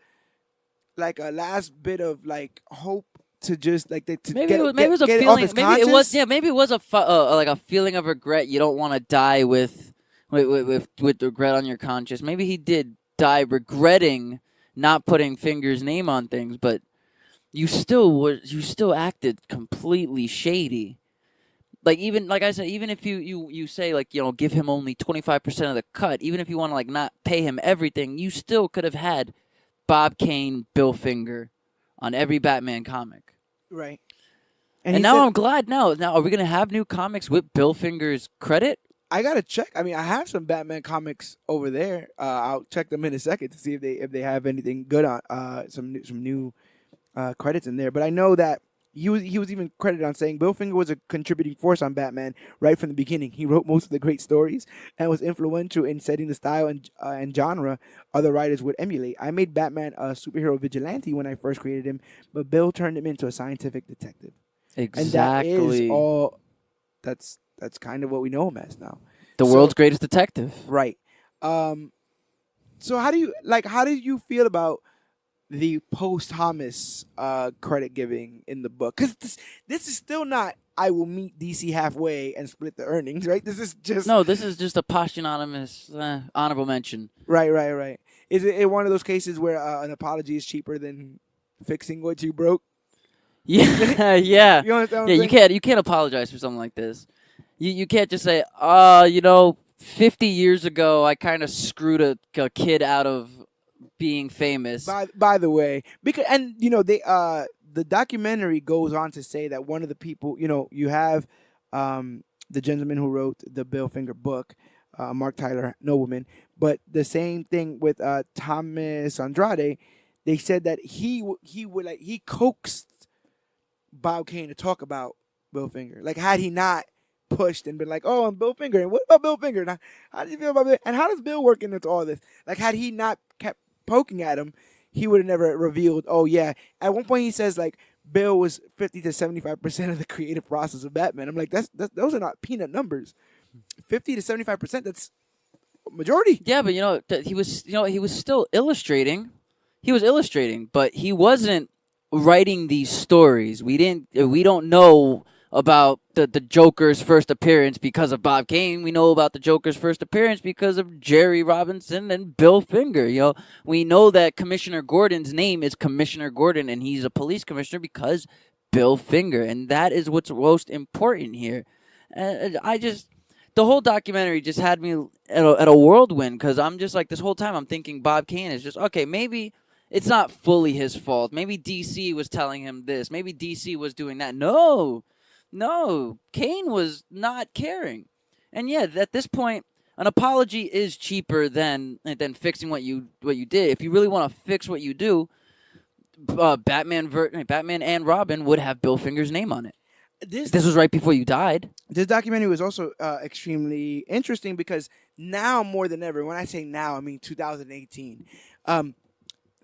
[SPEAKER 1] last bit of like hope to just like to
[SPEAKER 2] maybe it was a
[SPEAKER 1] get
[SPEAKER 2] feeling.
[SPEAKER 1] it off his
[SPEAKER 2] Maybe
[SPEAKER 1] conscience?
[SPEAKER 2] it was. Yeah, maybe it was like a feeling of regret. You don't want to die with regret on your conscience. Maybe he did die regretting not putting Finger's name on things, but you still acted completely shady. Like, even like I said, even if you say like, give him only 25% of the cut, even if you want to like not pay him everything, you still could have had Bob Kane, Bill Finger on every Batman comic.
[SPEAKER 1] Right.
[SPEAKER 2] And now I'm glad. Now are we gonna have new comics with Bill Finger's credit?
[SPEAKER 1] I gotta check. I mean, I have some Batman comics over there. I'll check them in a second to see if they have anything good on some new credits in there. But I know that he was even credited on saying Bill Finger was a contributing force on Batman right from the beginning. He wrote most of the great stories and was influential in setting the style and genre other writers would emulate. I made Batman a superhero vigilante when I first created him, but Bill turned him into a scientific detective.
[SPEAKER 2] Exactly.
[SPEAKER 1] And that is all. That's kind of what we know him as now.
[SPEAKER 2] The world's greatest detective.
[SPEAKER 1] Right. So how do you feel about the posthumous credit giving in the book? Because this is still not, I will meet DC halfway and split the earnings, right? This is just
[SPEAKER 2] a posthumous honorable mention.
[SPEAKER 1] Right. Is it one of those cases where an apology is cheaper than fixing what you broke?
[SPEAKER 2] Yeah, yeah.
[SPEAKER 1] You understand what
[SPEAKER 2] yeah,
[SPEAKER 1] I'm saying?
[SPEAKER 2] you can't apologize for something like this. You can't just say, 50 years ago I kind of screwed a kid out of being famous.
[SPEAKER 1] By the way, because the documentary goes on to say that one of the people, you have the gentleman who wrote the Bill Finger book, Mark Tyler Nobleman. But the same thing with Thomas Andrade. They said that he coaxed Bob Kane to talk about Bill Finger. Like, had he not pushed and been like, "Oh, I'm Bill Finger," and what about Bill Finger? Now, how do you feel about Bill? And how does Bill work into all this? Like, had he not kept poking at him, he would have never revealed. Oh yeah. At one point, he says like Bill was 50 to 75% of the creative process of Batman. I'm like, that's those are not peanut numbers. 50 to 75%. That's majority.
[SPEAKER 2] Yeah, but he was still illustrating. He was illustrating, but he wasn't writing these stories. We don't know about the Joker's first appearance because of Bob Kane. We know about the Joker's first appearance because of Jerry Robinson and Bill Finger. We know that Commissioner Gordon's name is Commissioner Gordon, and he's a police commissioner because Bill Finger, and that is what's most important here. The whole documentary just had me at a whirlwind, because I'm just like, this whole time I'm thinking Bob Kane is just, okay, maybe it's not fully his fault. Maybe DC was telling him this. Maybe DC was doing that. No, Kane was not caring. And yeah, at this point, an apology is cheaper than fixing what you did. If you really want to fix what you do, Batman and Robin would have Bill Finger's name on it. This was right before you died.
[SPEAKER 1] This documentary was also extremely interesting because now more than ever, when I say now, I mean 2018,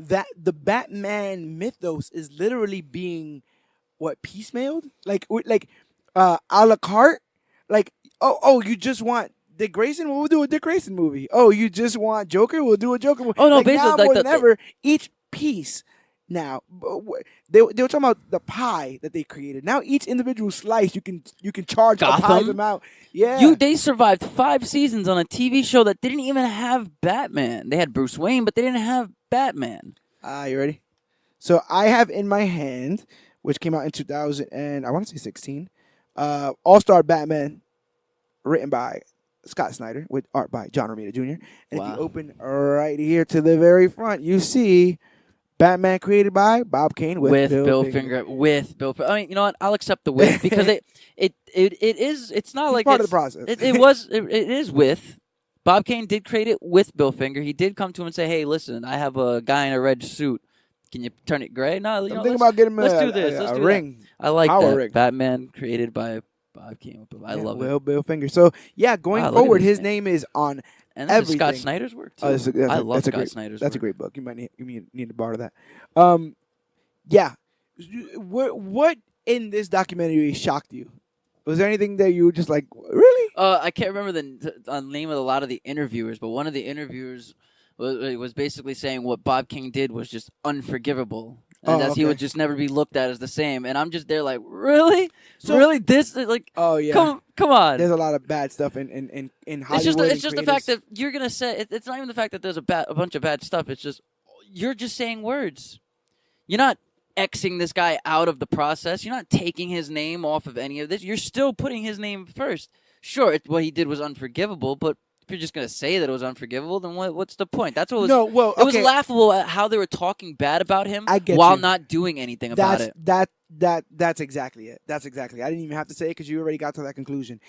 [SPEAKER 1] that the Batman mythos is literally being piecemealed, like a la carte. Like, oh, you just want Dick Grayson? We'll do a Dick Grayson movie. Oh, you just want Joker? We'll do a Joker movie.
[SPEAKER 2] Oh no,
[SPEAKER 1] like,
[SPEAKER 2] basically,
[SPEAKER 1] now more than ever, each piece. Now they were talking about the pie that they created. Now each individual slice you can charge a pie amount. Yeah,
[SPEAKER 2] they survived 5 seasons on a TV show that didn't even have Batman. They had Bruce Wayne, but they didn't have Batman.
[SPEAKER 1] You ready? So I have in my hand, which came out in 2000 and I want to say 16, All-Star Batman, written by Scott Snyder with art by John Romita Jr. And if you open right here to the very front, you see Batman created by Bob Kane with Bill Finger.
[SPEAKER 2] With Bill Finger. I mean, you know what? I'll accept the with because it's not like
[SPEAKER 1] part of the process.
[SPEAKER 2] It is with. Bob Kane did create it with Bill Finger. He did come to him and say, "Hey, listen, I have a guy in a red suit. Can you turn it gray?" No,
[SPEAKER 1] I'm thinking about getting him
[SPEAKER 2] let's do this. Let's do
[SPEAKER 1] ring.
[SPEAKER 2] I like
[SPEAKER 1] Power
[SPEAKER 2] that.
[SPEAKER 1] ring.
[SPEAKER 2] Batman created by Bob Kane. I love it.
[SPEAKER 1] Bill Finger. So yeah, going forward, his name is on.
[SPEAKER 2] And this is Scott Snyder's work too. I love Scott Snyder's work.
[SPEAKER 1] That's a great book. You might need to borrow that. Yeah. What in this documentary shocked you? Was there anything that you were just like, really?
[SPEAKER 2] I can't remember the name of a lot of the interviewers, but one of the interviewers was basically saying what Bob King did was just unforgivable. And he would just never be looked at as the same. And I'm just there like, really? Really? This? Like,
[SPEAKER 1] oh, yeah.
[SPEAKER 2] Come on.
[SPEAKER 1] There's a lot of bad stuff in Hollywood.
[SPEAKER 2] It's just the fact that you're going to say, it's not even the fact that there's a bunch of bad stuff. It's just, you're just saying words. You're not Xing this guy out of the process. You're not taking his name off of any of this. You're still putting his name first. Sure, what he did was unforgivable, but if you're just going to say that it was unforgivable, then what's the point? That's what was.
[SPEAKER 1] No, well, okay.
[SPEAKER 2] It was laughable at how they were talking bad about him while not doing anything about it.
[SPEAKER 1] That's exactly it. That's exactly. I didn't even have to say it because you already got to that conclusion.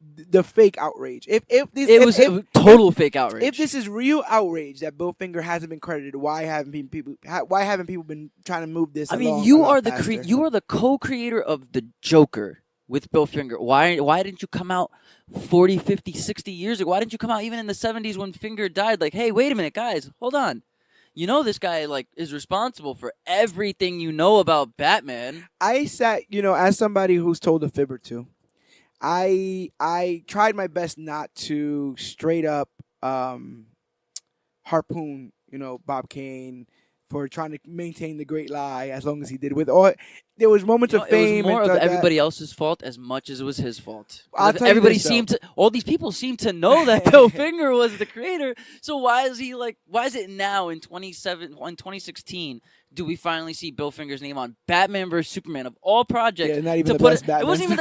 [SPEAKER 1] The fake outrage. It was
[SPEAKER 2] total fake outrage.
[SPEAKER 1] If this is real outrage that Bill Finger hasn't been credited, why haven't people been trying to move this?
[SPEAKER 2] I mean, you are the co-creator of the Joker with Bill Finger. Why didn't you come out 40, 50, 60 years ago? Why didn't you come out even in the 70s when Finger died? Like, hey, wait a minute, guys, hold on. You know this guy is responsible for everything you know about Batman.
[SPEAKER 1] I sat, as somebody who's told a fib or two, I tried my best not to straight up harpoon, Bob Kane for trying to maintain the great lie as long as he did with all. There was moments of fame.
[SPEAKER 2] It was more of everybody else's fault as much as it was his fault. All these people seem to know that Bill Finger was the creator. So why is it now in 2016 do we finally see Bill Finger's name on Batman vs Superman of all projects?
[SPEAKER 1] Yeah, not even the best Batman.
[SPEAKER 2] It wasn't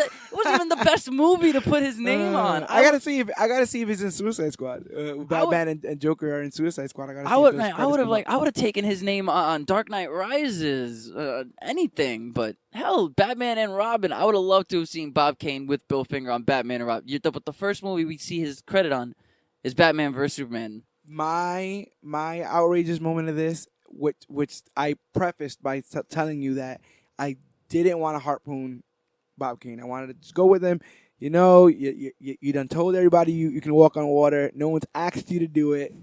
[SPEAKER 2] even the best movie to put his name on.
[SPEAKER 1] I gotta see if he's in Suicide Squad. Batman and Joker are in Suicide Squad. I would
[SPEAKER 2] have taken his name on Dark Knight Rises, anything. But hell, Batman and Robin. I would have loved to have seen Bob Kane with Bill Finger on Batman and Robin. But the first movie we see his credit on is Batman versus Superman.
[SPEAKER 1] My outrageous moment of this, which I prefaced by telling you that I didn't want to harpoon Bob Kane. I wanted to just go with him. You know, you done told everybody you can walk on water. No one's asked you to do it,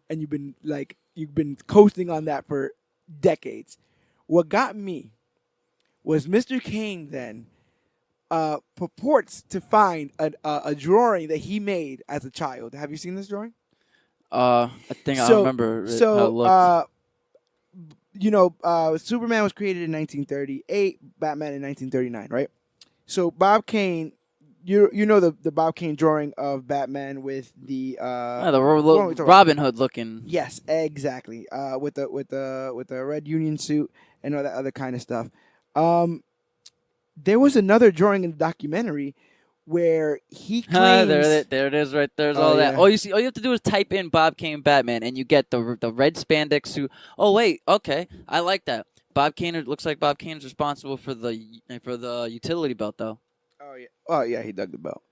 [SPEAKER 1] and you've been coasting on that for decades. What got me was Mr. Kane then purports to find a drawing that he made as a child. Have you seen this drawing?
[SPEAKER 2] I think I remember how it looked.
[SPEAKER 1] Superman was created in 1938, Batman in 1939, right? So Bob Kane, you know the Bob Kane drawing of Batman with the
[SPEAKER 2] Robin Hood looking.
[SPEAKER 1] Yes, exactly. With the red Union suit and all that other kind of stuff. There was another drawing in the documentary where he claims
[SPEAKER 2] there it is right there's all that. All you have to do is type in Bob Kane Batman and you get the red spandex suit. Oh wait, okay. I like that. Bob Kane, it looks like Bob Kane's responsible for the utility belt though.
[SPEAKER 1] Oh yeah. Oh yeah, he dug the belt.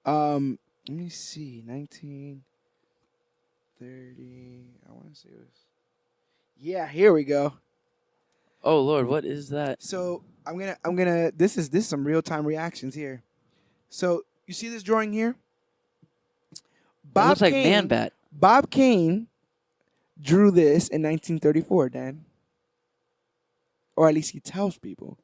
[SPEAKER 1] Let me see. 1930. I want to say it was. Yeah, here we go.
[SPEAKER 2] Oh Lord, what is that?
[SPEAKER 1] So I'm gonna. This is some real time reactions here. So you see this drawing here?
[SPEAKER 2] It looks like Man-Bat.
[SPEAKER 1] Bob Kane drew this in 1934, Dan. Or at least he tells people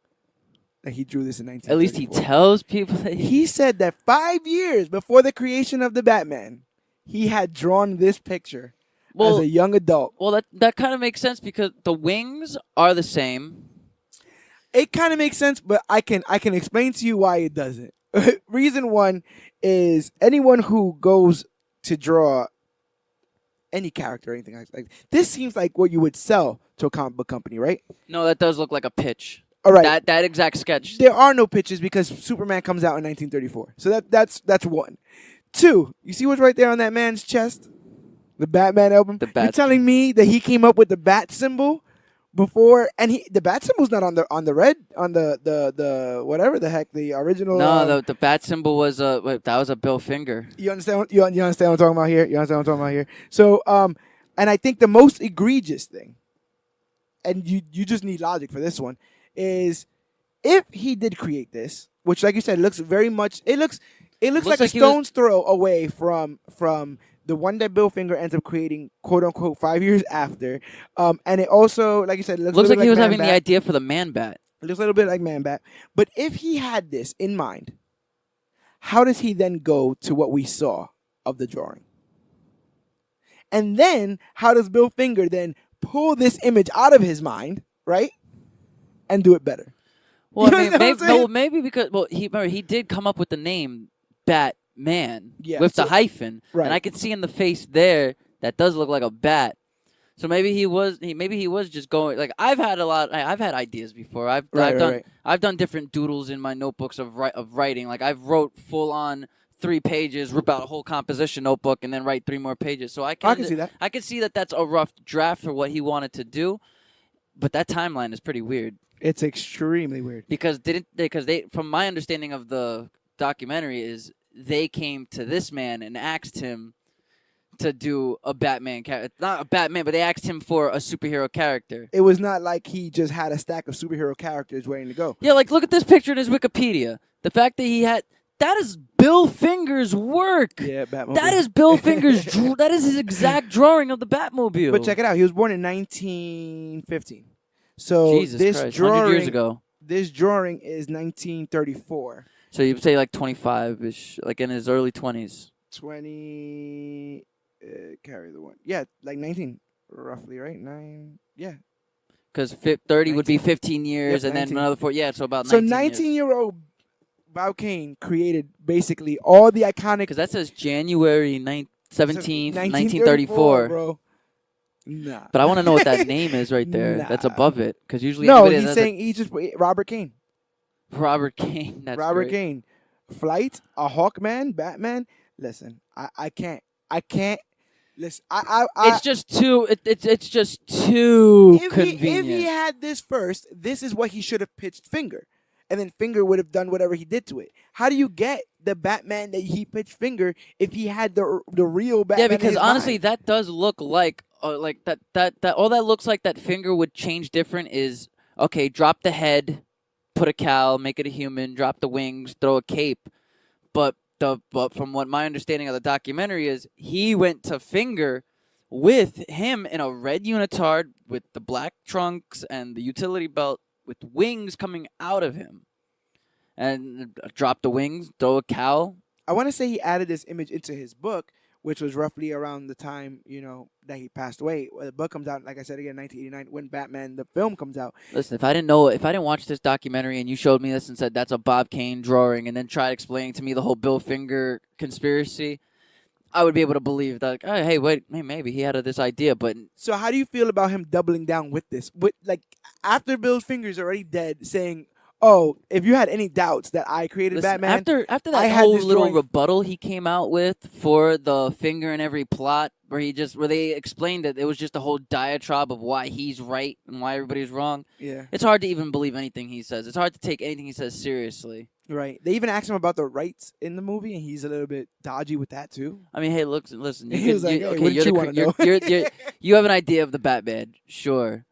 [SPEAKER 1] that he drew this in 1934.
[SPEAKER 2] At least he tells people that
[SPEAKER 1] he said that 5 years before the creation of the Batman, he had drawn this picture as a young adult.
[SPEAKER 2] Well, that kind of makes sense because the wings are the same.
[SPEAKER 1] It kind of makes sense, but I can explain to you why it doesn't. Reason one is anyone who goes to draw any character or anything like this seems like what you would sell to a comic book company, right?
[SPEAKER 2] No, that does look like a pitch.
[SPEAKER 1] All right.
[SPEAKER 2] That exact sketch.
[SPEAKER 1] There are no pitches because Superman comes out in 1934. So that's one. Two, you see what's right there on that man's chest? The Batman album? You're telling me that he came up with the bat symbol before, and the bat symbol's not on the red, on the whatever the heck, the original.
[SPEAKER 2] No, the bat symbol was that was a Bill finger.
[SPEAKER 1] You understand? You understand what I'm talking about here? You understand what I'm talking about here? So, and I think the most egregious thing, and you just need logic for this one, is if he did create this, which, like you said, looks very much. It looks like a stone's throw away from the one that Bill Finger ends up creating, quote unquote, 5 years after. And it also, like you said, looks
[SPEAKER 2] like he was
[SPEAKER 1] Man-Bat.
[SPEAKER 2] having the idea for the Man-Bat.
[SPEAKER 1] It looks a little bit like Man-Bat. But if he had this in mind, how does he then go to what we saw of the drawing? And then how does Bill Finger then pull this image out of his mind, right, and do it better?
[SPEAKER 2] Well, maybe because he did come up with the name Batman with the hyphen,
[SPEAKER 1] right.
[SPEAKER 2] And I could see in the face there that does look like a bat. So maybe he was just going like I've had ideas before. I've done different doodles in my notebooks of writing. Like I've wrote full on 3 pages, rip out a whole composition notebook, and then write 3 more pages. So I can
[SPEAKER 1] see that. I
[SPEAKER 2] can see that that's a rough draft for what he wanted to do, but that timeline is pretty weird.
[SPEAKER 1] It's extremely weird
[SPEAKER 2] because they from my understanding of the documentary is they came to this man and asked him to do a Batman character. Not a Batman, but they asked him for a superhero character.
[SPEAKER 1] It was not like he just had a stack of superhero characters waiting to go.
[SPEAKER 2] Yeah, like look at this picture in his Wikipedia. The fact that he had that is Bill Finger's work.
[SPEAKER 1] Yeah, Batmobile.
[SPEAKER 2] That is Bill Finger's. That is his exact drawing of the Batmobile.
[SPEAKER 1] But check it out. He was born in 1915. So
[SPEAKER 2] Jesus
[SPEAKER 1] this
[SPEAKER 2] Christ,
[SPEAKER 1] drawing
[SPEAKER 2] 100 years ago.
[SPEAKER 1] This drawing is 1934.
[SPEAKER 2] So you would say like 25-ish, like in his early 20s.
[SPEAKER 1] 20. Carry the one. Yeah, like 19, roughly, right? 9. Yeah.
[SPEAKER 2] Because 30 would be 15 years, and
[SPEAKER 1] 19.
[SPEAKER 2] then another 4. Yeah, so about 19
[SPEAKER 1] So 19-year-old Bob Kane created basically all the iconic.
[SPEAKER 2] Because that says January 17th, 1934.
[SPEAKER 1] Bro. Nah.
[SPEAKER 2] But I want to know what that name is right there.
[SPEAKER 1] Nah.
[SPEAKER 2] That's above it. Because usually.
[SPEAKER 1] No, he's saying he's just Robert Kane.
[SPEAKER 2] Robert Kane. That's
[SPEAKER 1] Robert
[SPEAKER 2] great.
[SPEAKER 1] Kane. Flight, a Hawkman, Batman. Listen, I can't. Listen,
[SPEAKER 2] it's just too. It's just too convenient.
[SPEAKER 1] If he had this first, this is what he should have pitched Finger, and then Finger would have done whatever he did to it. How do you get the Batman that he pitched Finger if he had the real Batman.
[SPEAKER 2] Yeah, because
[SPEAKER 1] in his
[SPEAKER 2] honestly,
[SPEAKER 1] mind.
[SPEAKER 2] that does look like that all that looks like that Finger would change different is okay. Drop the head, put a cowl, make it a human. Drop the wings, throw a cape. But from what my understanding of the documentary is, he went to Finger with him in a red unitard with the black trunks and the utility belt with wings coming out of him. And drop the wings, throw a cowl.
[SPEAKER 1] I want to say he added this image into his book, which was roughly around the time that he passed away. Well, the book comes out, like I said again, 1989, when Batman the film comes out.
[SPEAKER 2] Listen, if I didn't watch this documentary and you showed me this and said that's a Bob Kane drawing, and then tried explaining to me the whole Bill Finger conspiracy, I would be able to believe that. Oh, hey, wait, maybe he had this idea, but
[SPEAKER 1] So how do you feel about him doubling down with this? With after Bill's Finger's already dead, saying, "Oh, if you had any doubts that I created
[SPEAKER 2] listen,
[SPEAKER 1] Batman,
[SPEAKER 2] after
[SPEAKER 1] I
[SPEAKER 2] that
[SPEAKER 1] had
[SPEAKER 2] whole
[SPEAKER 1] this
[SPEAKER 2] little
[SPEAKER 1] drawing."
[SPEAKER 2] rebuttal he came out with for the Finger in every plot, where they explained that it was just a whole diatribe of why he's right and why everybody's wrong.
[SPEAKER 1] Yeah,
[SPEAKER 2] It's hard to even believe anything he says. It's hard to take anything he says seriously.
[SPEAKER 1] right. They even asked him about the rights in the movie, and he's a little bit dodgy with that too.
[SPEAKER 2] I mean, hey, listen.
[SPEAKER 1] He was like, "Hey,
[SPEAKER 2] Okay,
[SPEAKER 1] wouldn't
[SPEAKER 2] you're
[SPEAKER 1] you
[SPEAKER 2] the
[SPEAKER 1] wanna
[SPEAKER 2] you're,
[SPEAKER 1] know?"
[SPEAKER 2] you have an idea of the Batman, sure.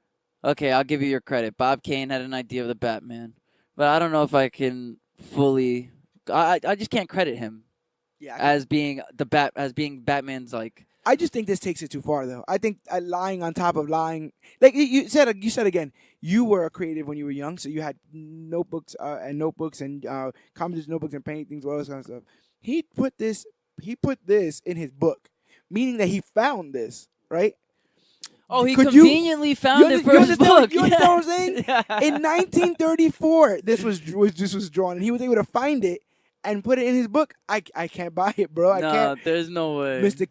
[SPEAKER 2] Okay, I'll give you your credit. Bob Kane had an idea of the Batman, but I don't know if I can fully. I just can't credit him
[SPEAKER 1] Yeah,
[SPEAKER 2] as being Batman's like.
[SPEAKER 1] I just think this takes it too far, though. I think lying on top of lying, like you said again, you were a creative when you were young, so you had notebooks and comics notebooks and paintings, all this kind of stuff. He put this in his book, meaning that he found this, right?
[SPEAKER 2] Oh, he
[SPEAKER 1] Could you-
[SPEAKER 2] conveniently found it for
[SPEAKER 1] you
[SPEAKER 2] his
[SPEAKER 1] understand
[SPEAKER 2] book.
[SPEAKER 1] You understand what I'm saying?
[SPEAKER 2] Yeah.
[SPEAKER 1] In 1934, this was drawn, and he was able to find it and put it in his book. I can't buy it, bro. I
[SPEAKER 2] No,
[SPEAKER 1] can't.
[SPEAKER 2] there's no way.
[SPEAKER 1] Mr.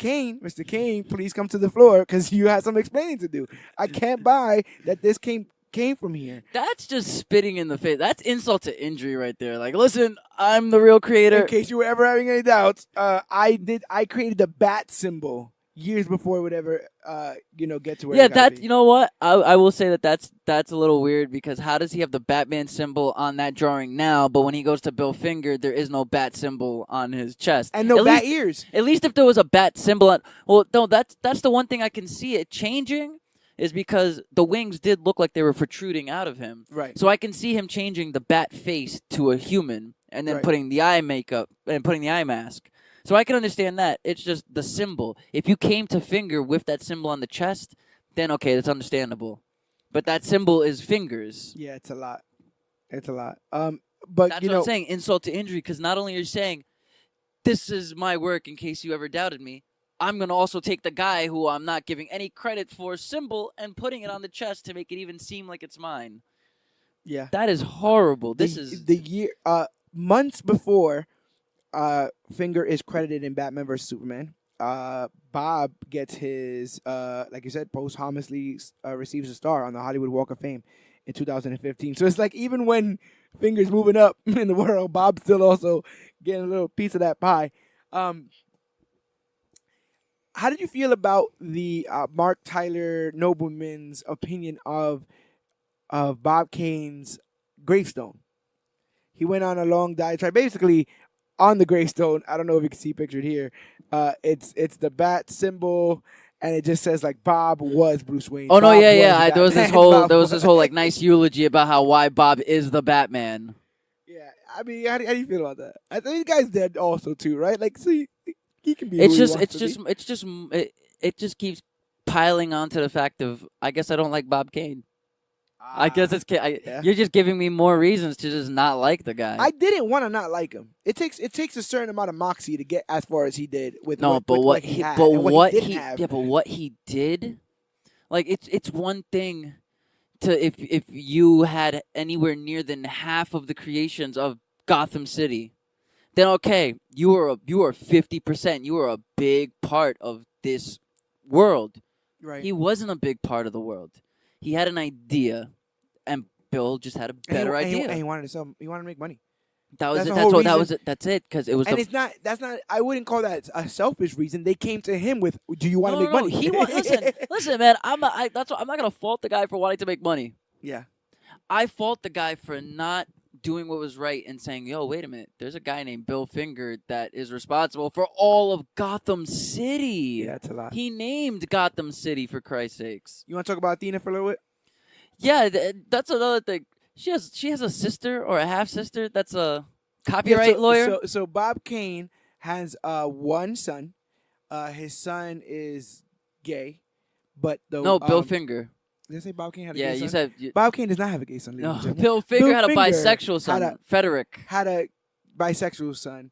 [SPEAKER 1] Kane, please come to the floor because you had some explaining to do. I can't buy that this came from here.
[SPEAKER 2] That's just spitting in the face. That's insult to injury right there. Like, listen, I'm the real creator.
[SPEAKER 1] In case you were ever having any doubts, I created the bat symbol years before it would ever get to where
[SPEAKER 2] Yeah,
[SPEAKER 1] it gotta
[SPEAKER 2] that
[SPEAKER 1] be.
[SPEAKER 2] you know what? I will say that's a little weird because how does he have the Batman symbol on that drawing now, but when he goes to Bill Finger, there is no bat symbol on his chest.
[SPEAKER 1] And no
[SPEAKER 2] At
[SPEAKER 1] bat
[SPEAKER 2] least-
[SPEAKER 1] ears.
[SPEAKER 2] At least if there was a bat symbol on, well, no, that's the one thing I can see it changing is because the wings did look like they were protruding out of him.
[SPEAKER 1] Right.
[SPEAKER 2] So I can see him changing the bat face to a human and then
[SPEAKER 1] Right.
[SPEAKER 2] putting the eye makeup and putting the eye mask. So I can understand that. It's just the symbol. If you came to Finger with that symbol on the chest, then okay, that's understandable. But that symbol is fingers.
[SPEAKER 1] Yeah, it's a lot. But
[SPEAKER 2] That's what I'm saying. Insult to injury, because not only are you saying, this is my work in case you ever doubted me, I'm going to also take the guy who I'm not giving any credit for symbol and putting it on the chest to make it even seem like it's mine.
[SPEAKER 1] Yeah.
[SPEAKER 2] That is horrible. This is
[SPEAKER 1] the year months before Finger is credited in Batman vs Superman. Bob gets his like you said, posthumously receives a star on the Hollywood Walk of Fame in 2015. So it's like even when Finger's moving up in the world, Bob's still also getting a little piece of that pie. How did you feel about the Mark Tyler nobleman's opinion of Bob Kane's gravestone? He went on a long diatribe. Basically, on the gravestone, I don't know if you can see pictured here. It's the bat symbol, and it just says like Bob was Bruce Wayne.
[SPEAKER 2] Oh no,
[SPEAKER 1] Bob
[SPEAKER 2] yeah.
[SPEAKER 1] was
[SPEAKER 2] There was this
[SPEAKER 1] Batman.
[SPEAKER 2] whole
[SPEAKER 1] Bob was-
[SPEAKER 2] like nice eulogy about why Bob is the Batman.
[SPEAKER 1] Yeah, I mean, how do you feel about that? I think the guy's dead also too, right? Like, see, he can be.
[SPEAKER 2] It just keeps piling on to the fact of I guess I don't like Bob Kane. I guess
[SPEAKER 1] yeah.
[SPEAKER 2] you're just giving me more reasons to just not like the guy.
[SPEAKER 1] I didn't want to not like him. It takes a certain amount of moxie to get as far as he did with
[SPEAKER 2] no,
[SPEAKER 1] what,
[SPEAKER 2] but
[SPEAKER 1] with
[SPEAKER 2] what
[SPEAKER 1] he
[SPEAKER 2] he,
[SPEAKER 1] had
[SPEAKER 2] but
[SPEAKER 1] and
[SPEAKER 2] what
[SPEAKER 1] he didn't
[SPEAKER 2] he,
[SPEAKER 1] have.
[SPEAKER 2] yeah, but what he did, like it's one thing to if you had anywhere near than half of the creations of Gotham City, then okay, you were 50%. You were a big part of this world.
[SPEAKER 1] Right.
[SPEAKER 2] He wasn't a big part of the world. He had an idea, and Bill just had a better idea.
[SPEAKER 1] And he wanted to sell. He wanted to make money.
[SPEAKER 2] That was
[SPEAKER 1] That's
[SPEAKER 2] it.
[SPEAKER 1] the
[SPEAKER 2] That's
[SPEAKER 1] whole
[SPEAKER 2] what. That
[SPEAKER 1] reason.
[SPEAKER 2] was it. That's it. Because it was.
[SPEAKER 1] And
[SPEAKER 2] the,
[SPEAKER 1] it's not. That's not. I wouldn't call that a selfish reason. They came to him with, "Do you want to
[SPEAKER 2] no,
[SPEAKER 1] make
[SPEAKER 2] no,
[SPEAKER 1] money?"
[SPEAKER 2] He listen, man. I'm not gonna fault the guy for wanting to make money.
[SPEAKER 1] Yeah.
[SPEAKER 2] I fault the guy for not doing what was right and saying, yo, wait a minute, there's a guy named Bill Finger that is responsible for all of Gotham City.
[SPEAKER 1] Yeah, that's a lot.
[SPEAKER 2] He named Gotham City, for Christ's sakes.
[SPEAKER 1] You want to talk about Athena for a little bit?
[SPEAKER 2] Yeah, that's another thing. She has a sister or a half sister that's a copyright lawyer.
[SPEAKER 1] So Bob Kane has one son. His son is gay, but
[SPEAKER 2] Bill Finger.
[SPEAKER 1] Did I say Bob Kane had a
[SPEAKER 2] Yeah,
[SPEAKER 1] gay
[SPEAKER 2] you
[SPEAKER 1] son?
[SPEAKER 2] said
[SPEAKER 1] Bob Kane does not have a gay son.
[SPEAKER 2] no.
[SPEAKER 1] ladies and gentlemen.
[SPEAKER 2] Bill Finger had a
[SPEAKER 1] Finger
[SPEAKER 2] bisexual son, Frederick.
[SPEAKER 1] Had a bisexual son.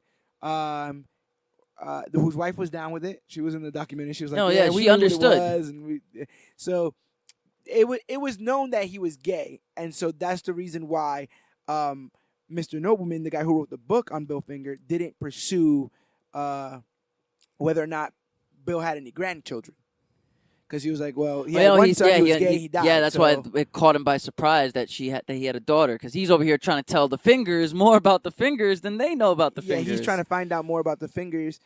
[SPEAKER 1] Whose wife was down with it. She was in the documentary. She was like,
[SPEAKER 2] No,
[SPEAKER 1] yeah,
[SPEAKER 2] yeah,
[SPEAKER 1] we
[SPEAKER 2] she
[SPEAKER 1] knew what
[SPEAKER 2] understood.
[SPEAKER 1] It was, and so it was known that he was gay, and so that's the reason why Mr. Nobleman, the guy who wrote the book on Bill Finger, didn't pursue whether or not Bill had any grandchildren. Because he was like, well, he had one son who was gay, he died.
[SPEAKER 2] Yeah, that's why it caught him by surprise that he had a daughter. Because he's over here trying to tell the Fingers more about the Fingers than they know about the Fingers.
[SPEAKER 1] Yeah, he's trying to find out more about the Fingers.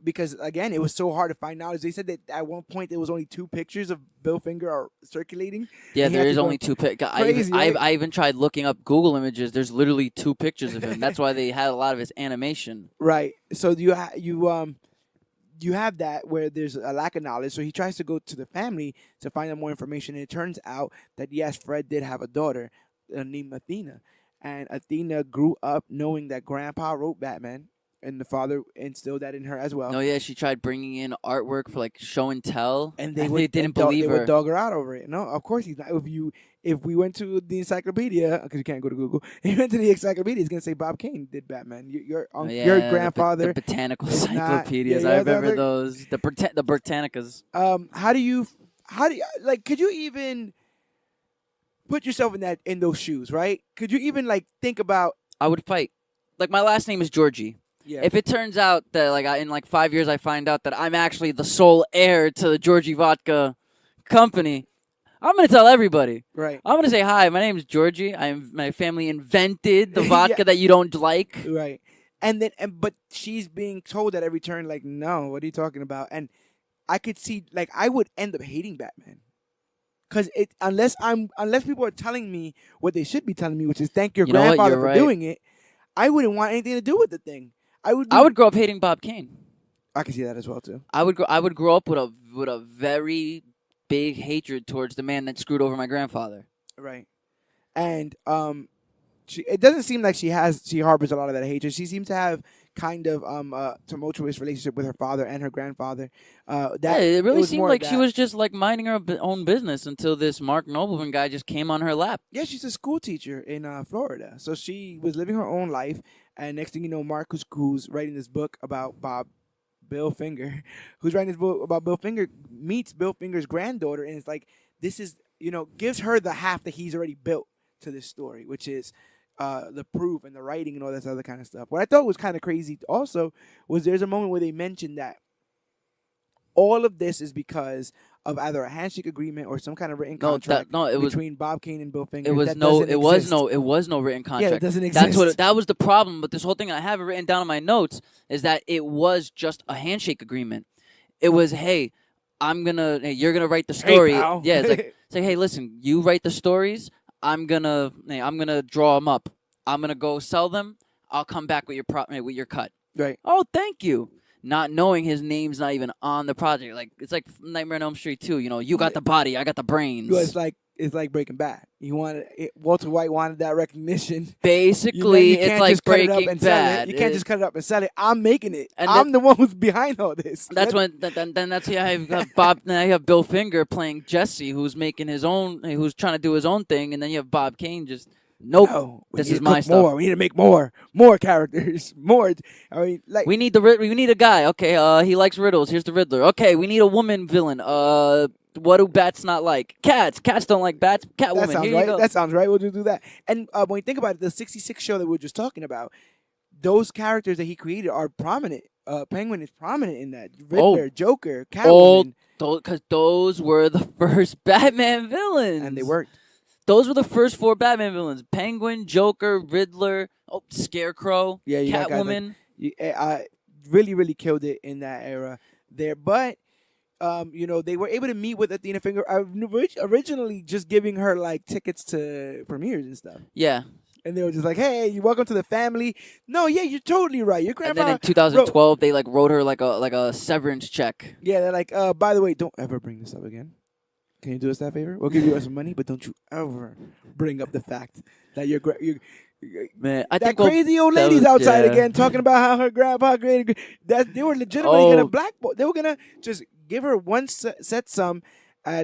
[SPEAKER 1] Because, again, it was so hard to find out. As they said that at one point there was only 2 pictures of Bill Finger circulating.
[SPEAKER 2] Yeah, there is only 2 pictures. I even tried looking up Google images. There's literally 2 pictures of him. That's why they had a lot of his animation.
[SPEAKER 1] Right. So you have that where there's a lack of knowledge. So he tries to go to the family to find out more information. And it turns out that, yes, Fred did have a daughter named Athena. And Athena grew up knowing that Grandpa wrote Batman. And the father instilled that in her as well.
[SPEAKER 2] No, yeah, she tried bringing in artwork for like show and tell,
[SPEAKER 1] and
[SPEAKER 2] they didn't believe her.
[SPEAKER 1] They would dog her out over it. No, of course he's not. If we went to the encyclopedia, because you can't go to Google, if you went to the encyclopedia, it's gonna say Bob Kane did Batman. Your grandfather.
[SPEAKER 2] The botanical encyclopedias. I remember those. The Britannicas.
[SPEAKER 1] How do you like? Could you even put yourself in those shoes? Right? Could you even like think about?
[SPEAKER 2] I would fight. Like my last name is Georgie.
[SPEAKER 1] Yeah.
[SPEAKER 2] If it turns out that in 5 years I find out that I'm actually the sole heir to the Georgie Vodka company, I'm gonna tell everybody.
[SPEAKER 1] Right.
[SPEAKER 2] I'm gonna say, hi, my name is Georgie. My family invented the vodka that you don't like.
[SPEAKER 1] Right. But she's being told at every turn, like, no, what are you talking about? And I could see, like, I would end up hating Batman. Because unless people are telling me what they should be telling me, which is thank your grandfather for doing it, I wouldn't want anything to do with the thing. I would
[SPEAKER 2] grow up hating Bob Kane.
[SPEAKER 1] I can see that as well too.
[SPEAKER 2] I would grow up with a very big hatred towards the man that screwed over my grandfather.
[SPEAKER 1] Right. And it doesn't seem like she harbors a lot of that hatred. She seems to have kind of a tumultuous relationship with her father and her grandfather.
[SPEAKER 2] It really seemed like she was just like minding her own business until this Mark Nobleman guy just came on her lap.
[SPEAKER 1] Yeah, she's a school teacher in Florida. So she was living her own life. And next thing you know, Mark, who's writing this book about Bill Finger, who's writing this book about Bill Finger, meets Bill Finger's granddaughter. And it's like, this is, gives her the half that he's already built to this story, which is the proof and the writing and all this other kind of stuff. What I thought was kind of crazy also was there's a moment where they mentioned that all of this is because of either a handshake agreement or some kind of written contract between Bob Kane and Bill Finger.
[SPEAKER 2] It was no written contract.
[SPEAKER 1] Yeah, it doesn't exist.
[SPEAKER 2] That was the problem with this whole thing. I have it written down in my notes is that it was just a handshake agreement. It was, hey, you're gonna write the story.
[SPEAKER 1] Hey, pal.
[SPEAKER 2] Yeah, it's like hey, listen, you write the stories. I'm gonna draw them up. I'm gonna go sell them. I'll come back with your cut.
[SPEAKER 1] Right.
[SPEAKER 2] Oh, thank you. Not knowing his name's not even on the project. Like it's like Nightmare on Elm Street 2. You got the body, I got the brains.
[SPEAKER 1] Well, it's like Breaking Bad. Walter White wanted that recognition.
[SPEAKER 2] Basically, it's like Breaking Bad.
[SPEAKER 1] You can't just cut it up and sell it. I'm making it. And I'm the one who's behind all this.
[SPEAKER 2] That's that's how you have Bob. Now you have Bill Finger playing Jesse, who's making his own, who's trying to do his own thing, and then you have Bob Kane just. Nope. No, this is my stuff.
[SPEAKER 1] We need to make more characters, more. I mean, like
[SPEAKER 2] we need a guy. Okay, he likes riddles. Here's the Riddler. Okay, we need a woman villain. What do bats not like? Cats. Cats don't like bats. Catwoman.
[SPEAKER 1] That sounds right. That sounds right. We'll do that. And when you think about it, the '66 show that we were just talking about, those characters that he created are prominent. Penguin is prominent in that. Riddler, Joker, Catwoman.
[SPEAKER 2] Because those were the first Batman villains,
[SPEAKER 1] and they worked.
[SPEAKER 2] Those were the first 4 Batman villains: Penguin, Joker, Riddler, Scarecrow, Catwoman.
[SPEAKER 1] I really, really killed it in that era there. But, they were able to meet with Athena Finger. Originally just giving her, like, tickets to premieres and stuff.
[SPEAKER 2] Yeah.
[SPEAKER 1] And they were just like, "Hey, you welcome to the family." No, yeah, you're totally right. Your
[SPEAKER 2] And
[SPEAKER 1] grandpa.
[SPEAKER 2] then in 2012, they like wrote her like a severance check.
[SPEAKER 1] Yeah, they're like, by the way, don't ever bring this up again. Can you do us that favor? We'll give you some money, but don't you ever bring up the fact that
[SPEAKER 2] Man, I
[SPEAKER 1] that
[SPEAKER 2] think
[SPEAKER 1] crazy old
[SPEAKER 2] that
[SPEAKER 1] lady's
[SPEAKER 2] was-
[SPEAKER 1] outside
[SPEAKER 2] yeah.
[SPEAKER 1] again talking about how her grandpa created that they were legitimately
[SPEAKER 2] Oh.
[SPEAKER 1] gonna blackball. They were gonna just give her one set sum.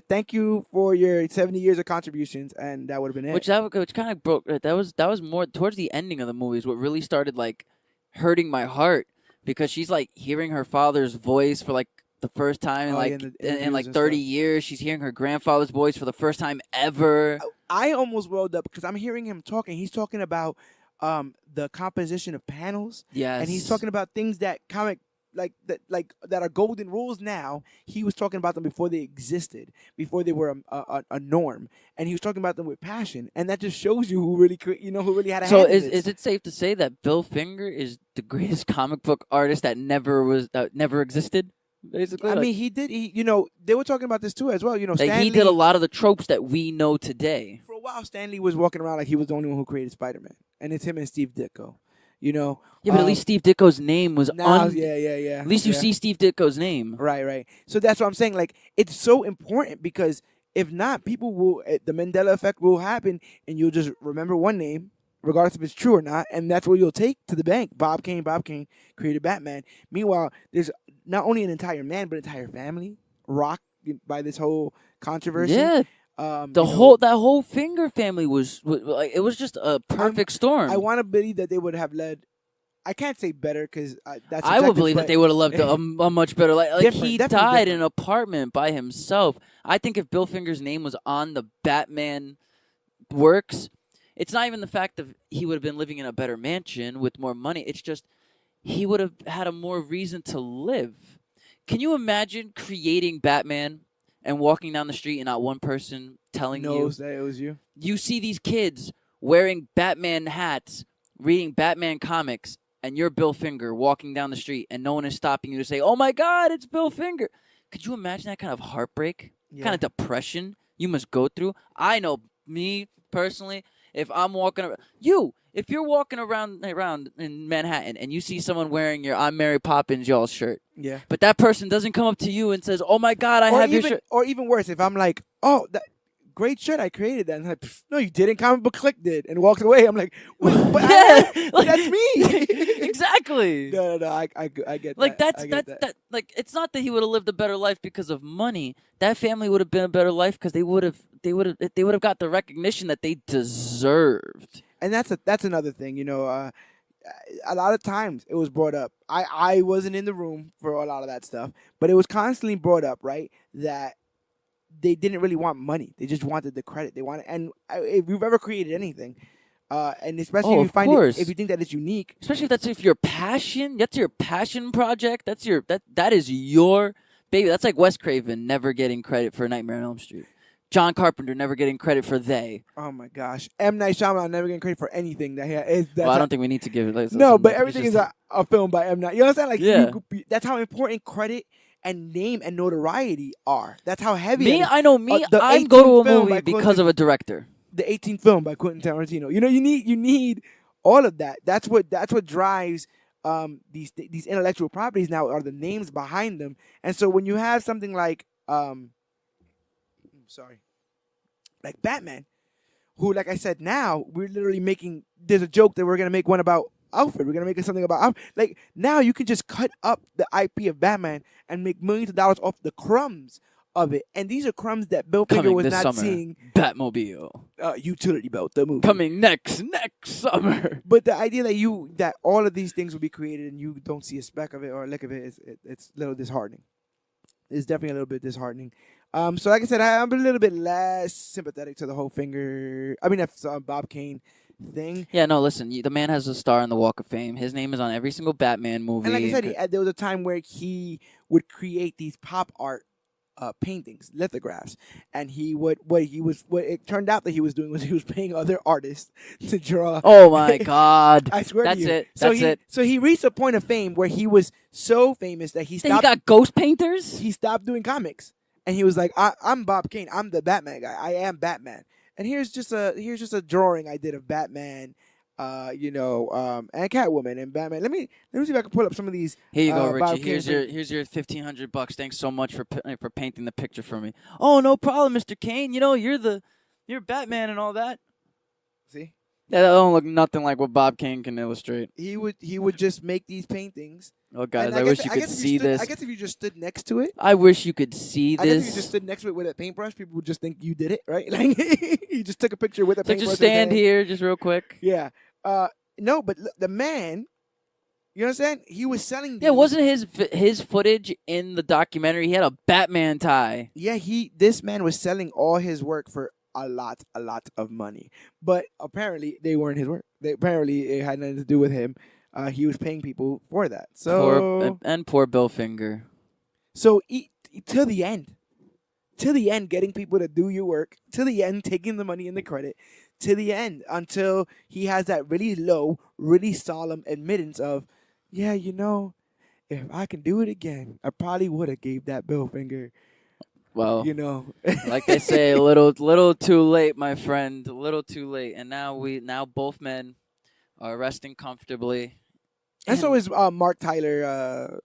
[SPEAKER 1] Thank you for your 70 years of contributions, and that would have been it.
[SPEAKER 2] Which kind of broke. That was more towards the ending of the movies. What really started like hurting my heart because she's like hearing her father's voice for like the first time in
[SPEAKER 1] Oh,
[SPEAKER 2] like
[SPEAKER 1] yeah, in the
[SPEAKER 2] in
[SPEAKER 1] interviews
[SPEAKER 2] like
[SPEAKER 1] and
[SPEAKER 2] 30
[SPEAKER 1] stuff.
[SPEAKER 2] years. She's hearing her grandfather's voice for the first time ever.
[SPEAKER 1] I almost welled up because I'm hearing him talking. He's talking about the composition of panels.
[SPEAKER 2] Yes,
[SPEAKER 1] And he's talking about things that that are golden rules now. He was talking about them before they existed, before they were a norm, and he was talking about them with passion. And that just shows you who really who really had a
[SPEAKER 2] So
[SPEAKER 1] hand in
[SPEAKER 2] is
[SPEAKER 1] this.
[SPEAKER 2] it safe to say that Bill Finger is the greatest comic book artist that never existed? Basically,
[SPEAKER 1] I mean, he did. They were talking about this too as well.
[SPEAKER 2] like
[SPEAKER 1] Stan
[SPEAKER 2] he did
[SPEAKER 1] Lee-
[SPEAKER 2] a lot of the tropes that we know today.
[SPEAKER 1] For a while, Stan Lee was walking around like he was the only one who created Spider-Man, and it's him and Steve Ditko.
[SPEAKER 2] Yeah, but at least Steve Ditko's name was
[SPEAKER 1] now, yeah.
[SPEAKER 2] At least you see Steve Ditko's name.
[SPEAKER 1] Right. So that's what I'm saying. Like, it's so important because if not, the Mandela effect will happen, and you'll just remember one name, regardless if it's true or not, and that's what you'll take to the bank. Bob Kane created Batman. Meanwhile, there's not only an entire man, but an entire family rocked by this whole controversy.
[SPEAKER 2] Yeah. That whole Finger family was like it was just a perfect storm.
[SPEAKER 1] I want to believe that they would have led. I can't say better because that's.
[SPEAKER 2] I would believe that they would have lived a much better life. Like
[SPEAKER 1] Different,
[SPEAKER 2] he
[SPEAKER 1] definitely
[SPEAKER 2] died
[SPEAKER 1] different.
[SPEAKER 2] in an apartment by himself. I think if Bill Finger's name was on the Batman works, it's not even the fact that he would have been living in a better mansion with more money. It's just he would have had a more reason to live. Can you imagine creating Batman and walking down the street and not one person telling
[SPEAKER 1] knows that it was you?
[SPEAKER 2] You see these kids wearing Batman hats, reading Batman comics, and you're Bill Finger walking down the street and no one is stopping you to say, "Oh my God, it's Bill Finger." Could you imagine that kind of heartbreak, kind of depression you must go through? I know me personally, if I'm walking around, if you're walking around in Manhattan and you see someone wearing your "I'm Mary Poppins" y'all shirt,
[SPEAKER 1] Yeah.
[SPEAKER 2] but that person doesn't come up to you and says, "Oh my God, I have your shirt."
[SPEAKER 1] Or even worse, if I'm like, "Oh, that great shirt, I created that," and like, "No, you didn't. ComicBook Clique did," and walks away. I'm like, "Wait, but that's me."
[SPEAKER 2] Exactly.
[SPEAKER 1] No. I get
[SPEAKER 2] like
[SPEAKER 1] that.
[SPEAKER 2] that. Like it's not that he would have lived a better life because of money. That family would have been a better life because they would have got the recognition that they deserved.
[SPEAKER 1] And that's another thing. A lot of times it was brought up. I wasn't in the room for a lot of that stuff, but it was constantly brought up, right? That they didn't really want money. They just wanted the credit. They wanted, and if you've ever created anything, and especially if you if you think that it's unique,
[SPEAKER 2] especially if your passion, that's your passion project. That is your baby. That's like Wes Craven never getting credit for Nightmare on Elm Street. John Carpenter never getting credit for They.
[SPEAKER 1] Oh my gosh, M. Night Shyamalan never getting credit for anything that he has.
[SPEAKER 2] Well, I don't think we need to give it.
[SPEAKER 1] No, but everything is a film by M. Night. You understand? Like,
[SPEAKER 2] yeah.
[SPEAKER 1] That's how important credit and name and notoriety are. That's how heavy.
[SPEAKER 2] I know. I go to a movie because of a director.
[SPEAKER 1] The 18th film by Quentin Tarantino. You need all of that. That's what drives these intellectual properties now are the names behind them. And so when you have something like like Batman, who, like I said, now we're literally making. There's a joke that we're gonna make one about Alfred. We're gonna make something about Alfred. Like now, you can just cut up the IP of Batman and make millions of dollars off the crumbs of it. And these are crumbs that Bill Finger was not seeing.
[SPEAKER 2] Batmobile,
[SPEAKER 1] Utility Belt, the movie
[SPEAKER 2] coming next summer.
[SPEAKER 1] But the idea that all of these things will be created and you don't see a speck of it or a lick of it, it's a little disheartening. It's definitely a little bit disheartening. So like I said, I'm a little bit less sympathetic to the whole that's Bob Kane thing.
[SPEAKER 2] Yeah, no, listen, the man has a star on the Walk of Fame. His name is on every single Batman movie.
[SPEAKER 1] And like I said, there was a time where he would create these pop art paintings, lithographs, and what it turned out that he was doing was he was paying other artists to draw.
[SPEAKER 2] Oh my God!
[SPEAKER 1] I swear
[SPEAKER 2] that's
[SPEAKER 1] to you.
[SPEAKER 2] it. That's it.
[SPEAKER 1] So he reached a point of fame where he was so famous that he stopped.
[SPEAKER 2] He got ghost painters.
[SPEAKER 1] He stopped doing comics, and he was like, "I'm Bob Kane. I'm the Batman guy. I am Batman." And here's just a drawing I did of Batman. and Catwoman and Batman. Let me see if I can pull up some of these.
[SPEAKER 2] Here you go,
[SPEAKER 1] Bob
[SPEAKER 2] Richie.
[SPEAKER 1] Kane
[SPEAKER 2] Here's your $1,500. Thanks so much for painting the picture for me. Oh, no problem, Mr. Kane. You know you're Batman and all that.
[SPEAKER 1] See,
[SPEAKER 2] Yeah, that don't look nothing like what Bob Kane can illustrate.
[SPEAKER 1] he would just make these paintings.
[SPEAKER 2] Oh, guys,
[SPEAKER 1] And
[SPEAKER 2] I wish you
[SPEAKER 1] I
[SPEAKER 2] could
[SPEAKER 1] guess if
[SPEAKER 2] see this.
[SPEAKER 1] I guess if you just stood next to it.
[SPEAKER 2] I wish you could see
[SPEAKER 1] I guess if you
[SPEAKER 2] this.
[SPEAKER 1] just stood next to it with a paintbrush, people would just think you did it, right? Like you just took a picture with a
[SPEAKER 2] So
[SPEAKER 1] paintbrush.
[SPEAKER 2] just stand here, just real quick.
[SPEAKER 1] Yeah. No, but the man, you understand? He was selling these.
[SPEAKER 2] Yeah, wasn't his footage in the documentary? He had a Batman tie.
[SPEAKER 1] Yeah, this man was selling all his work for a lot of money. But apparently they weren't his work. Apparently it had nothing to do with him. He was paying people for that. So
[SPEAKER 2] poor Bill Finger.
[SPEAKER 1] So to the end, getting people to do your work, to the end, taking the money and the credit, to the end, until he has that really low, really solemn admittance of, yeah, if I can do it again, I probably would have gave that Bill Finger.
[SPEAKER 2] Well,
[SPEAKER 1] like
[SPEAKER 2] they say, a little too late, my friend, a little too late, and now both men are resting comfortably.
[SPEAKER 1] And so is Mark Tyler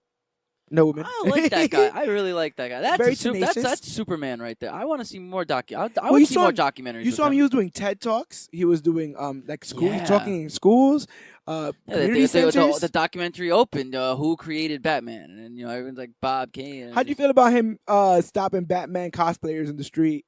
[SPEAKER 1] Nobleman.
[SPEAKER 2] I like that guy. I really like that guy. That's
[SPEAKER 1] Very
[SPEAKER 2] that's Superman right there. I want to see more I
[SPEAKER 1] Well,
[SPEAKER 2] want to see more documentaries.
[SPEAKER 1] You saw him. He was doing TED Talks. He was doing like school.
[SPEAKER 2] Yeah.
[SPEAKER 1] He's talking in schools. Community centers.
[SPEAKER 2] The documentary opened. Who created Batman? And everyone's like Bob Kane.
[SPEAKER 1] How'd you feel about him stopping Batman cosplayers in the street?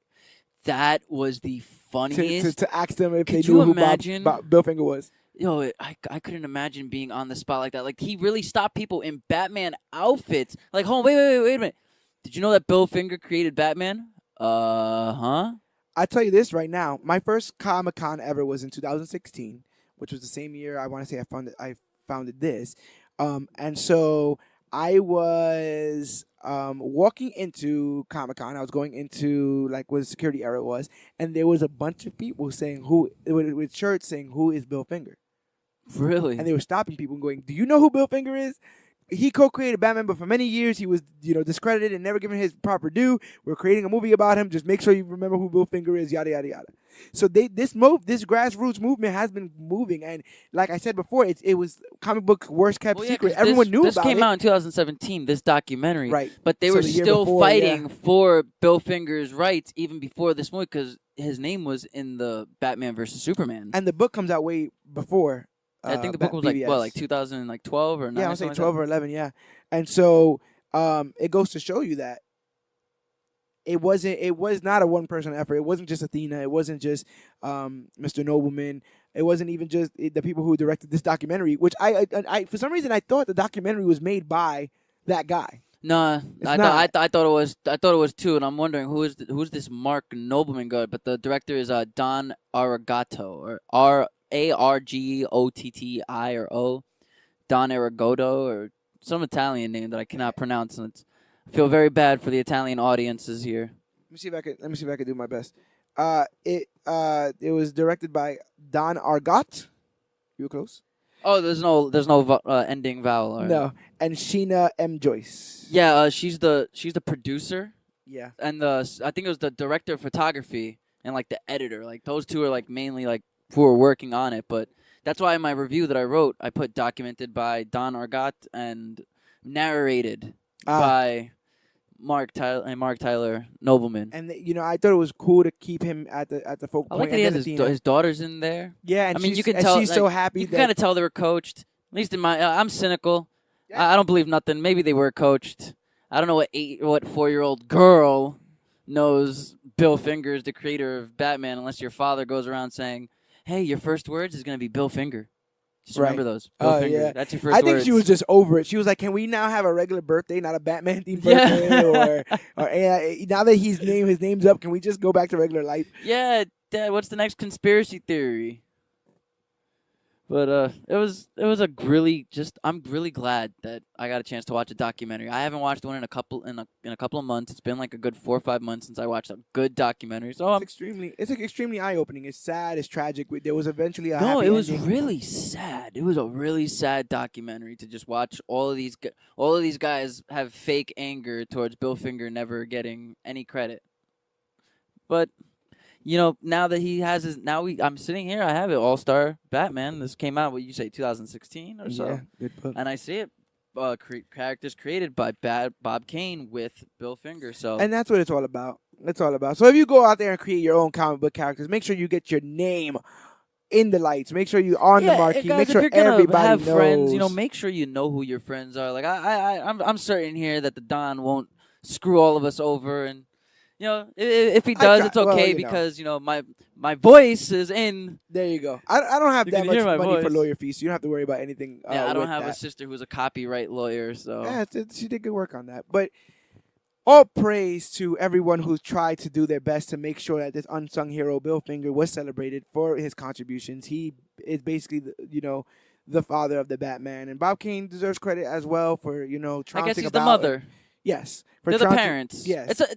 [SPEAKER 2] That was the funniest.
[SPEAKER 1] To ask them if they
[SPEAKER 2] Could
[SPEAKER 1] knew
[SPEAKER 2] you
[SPEAKER 1] who
[SPEAKER 2] imagine?
[SPEAKER 1] Bill Finger was.
[SPEAKER 2] I couldn't imagine being on the spot like that. Like, he really stopped people in Batman outfits. Like, hold on, wait a minute. Did you know that Bill Finger created Batman? Huh?
[SPEAKER 1] I tell you this right now. My first Comic-Con ever was in 2016, which was the same year I want to say I founded this. And so I was walking into Comic-Con. I was going into like what the security area was, and there was a bunch of people saying with shirts saying who is Bill Finger.
[SPEAKER 2] Really?
[SPEAKER 1] And they were stopping people and going, "Do you know who Bill Finger is? He co-created Batman, but for many years he was, discredited and never given his proper due. We're creating a movie about him. Just make sure you remember who Bill Finger is. Yada yada yada." So this grassroots movement has been moving, and like I said before, it was comic book worst kept secret. Everyone knew about it.
[SPEAKER 2] This came out in 2017. This documentary,
[SPEAKER 1] right?
[SPEAKER 2] But they were still fighting for Bill Finger's rights even before this movie because his name was in the Batman versus Superman.
[SPEAKER 1] And the book comes out way before.
[SPEAKER 2] I think the book was like 2012 or 9.
[SPEAKER 1] Yeah, I was saying 12 or 11. Yeah, and so it goes to show you that it was not a one person effort. It wasn't just Athena. It wasn't just Mr. Nobleman. It wasn't even just the people who directed this documentary. Which I for some reason I thought the documentary was made by that guy.
[SPEAKER 2] No, I thought it was too, and I'm wondering who's this Mark Nobleman guy. But the director is Don Argato or Argottio, Don Aragoto, or some Italian name that I cannot pronounce. And I feel very bad for the Italian audiences here.
[SPEAKER 1] Let me see if I can do my best. It was directed by Don Argot. You were close.
[SPEAKER 2] Oh, there's no ending vowel. Right.
[SPEAKER 1] No, and Sheena M. Joyce.
[SPEAKER 2] Yeah, she's the producer.
[SPEAKER 1] Yeah,
[SPEAKER 2] and I think it was the director of photography and like the editor. Like those two are like mainly like who were working on it. But that's why in my review that I wrote, I put documented by Don Argot and narrated by Mark Tyler Nobleman.
[SPEAKER 1] And I thought it was cool to keep him at the focal point.
[SPEAKER 2] I like that he has his daughters in there.
[SPEAKER 1] Yeah, and
[SPEAKER 2] you can tell
[SPEAKER 1] she's so happy.
[SPEAKER 2] You can kind of tell they were coached. At least in my, I'm cynical. Yeah. I don't believe nothing. Maybe they were coached. I don't know what 4-year-old girl knows Bill Finger is the creator of Batman, unless your father goes around saying, "Hey, your first words is going to be Bill Finger." Just remember those. Bill Finger. Yeah. That's your first words.
[SPEAKER 1] I think she was just over it. She was like, "Can we now have a regular birthday, not a Batman-themed birthday?" Or now that his name's up, can we just go back to regular life?
[SPEAKER 2] Yeah, Dad, what's the next conspiracy theory? But it was a really I'm really glad that I got a chance to watch a documentary. I haven't watched one in a couple of months. It's been like a good 4 or 5 months since I watched a good documentary. So
[SPEAKER 1] it's extremely eye-opening. It's sad. It's tragic. There was eventually a happy
[SPEAKER 2] was
[SPEAKER 1] ending.
[SPEAKER 2] Really sad. It was a really sad documentary to just watch all of these guys have fake anger towards Bill Finger never getting any credit. But now that he has I'm sitting here, I have it, All-Star Batman. This came out, what you say, 2016 or so?
[SPEAKER 1] Yeah, good book.
[SPEAKER 2] And I see it, characters created by Bob Kane with Bill Finger. So
[SPEAKER 1] And that's what it's all about. It's all about. So if you go out there and create your own comic book characters, make sure you get your name in the lights. Make sure you're on the marquee.
[SPEAKER 2] guys,
[SPEAKER 1] Make sure
[SPEAKER 2] if you're gonna
[SPEAKER 1] everybody
[SPEAKER 2] have
[SPEAKER 1] knows.
[SPEAKER 2] friends, make sure you know who your friends are. Like I'm certain here that the Don won't screw all of us over, and if he does, it's okay because my voice is in.
[SPEAKER 1] There you go. I don't have that much money
[SPEAKER 2] voice.
[SPEAKER 1] for lawyer fees, so you don't have to worry about anything.
[SPEAKER 2] Yeah, I don't have
[SPEAKER 1] that.
[SPEAKER 2] a sister who's a copyright lawyer, so
[SPEAKER 1] yeah, she did good work on that. But all praise to everyone who tried to do their best to make sure that this unsung hero, Bill Finger, was celebrated for his contributions. He is basically, the father of the Batman, and Bob Kane deserves credit as well for
[SPEAKER 2] I guess he's the mother.
[SPEAKER 1] Yes,
[SPEAKER 2] they're the parents.
[SPEAKER 1] Yes,
[SPEAKER 2] it's a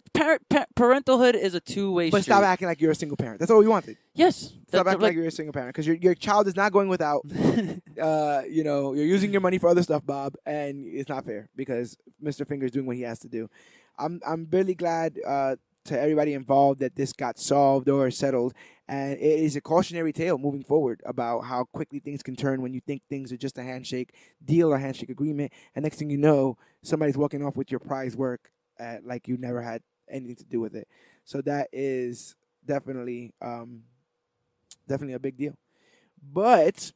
[SPEAKER 2] parentalhood is a two-way
[SPEAKER 1] But
[SPEAKER 2] street.
[SPEAKER 1] stop acting like you're a single parent. That's all we wanted.
[SPEAKER 2] Yes,
[SPEAKER 1] Stop acting like you're a single parent because your child is not going without. You're using your money for other stuff, Bob, and it's not fair because Mr. Finger's doing what he has to do. I'm really glad to everybody involved that this got solved or settled, and it is a cautionary tale moving forward about how quickly things can turn when you think things are just a handshake deal or handshake agreement, and next thing you know, somebody's walking off with your prize work like you never had anything to do with it. So that is definitely a big deal. But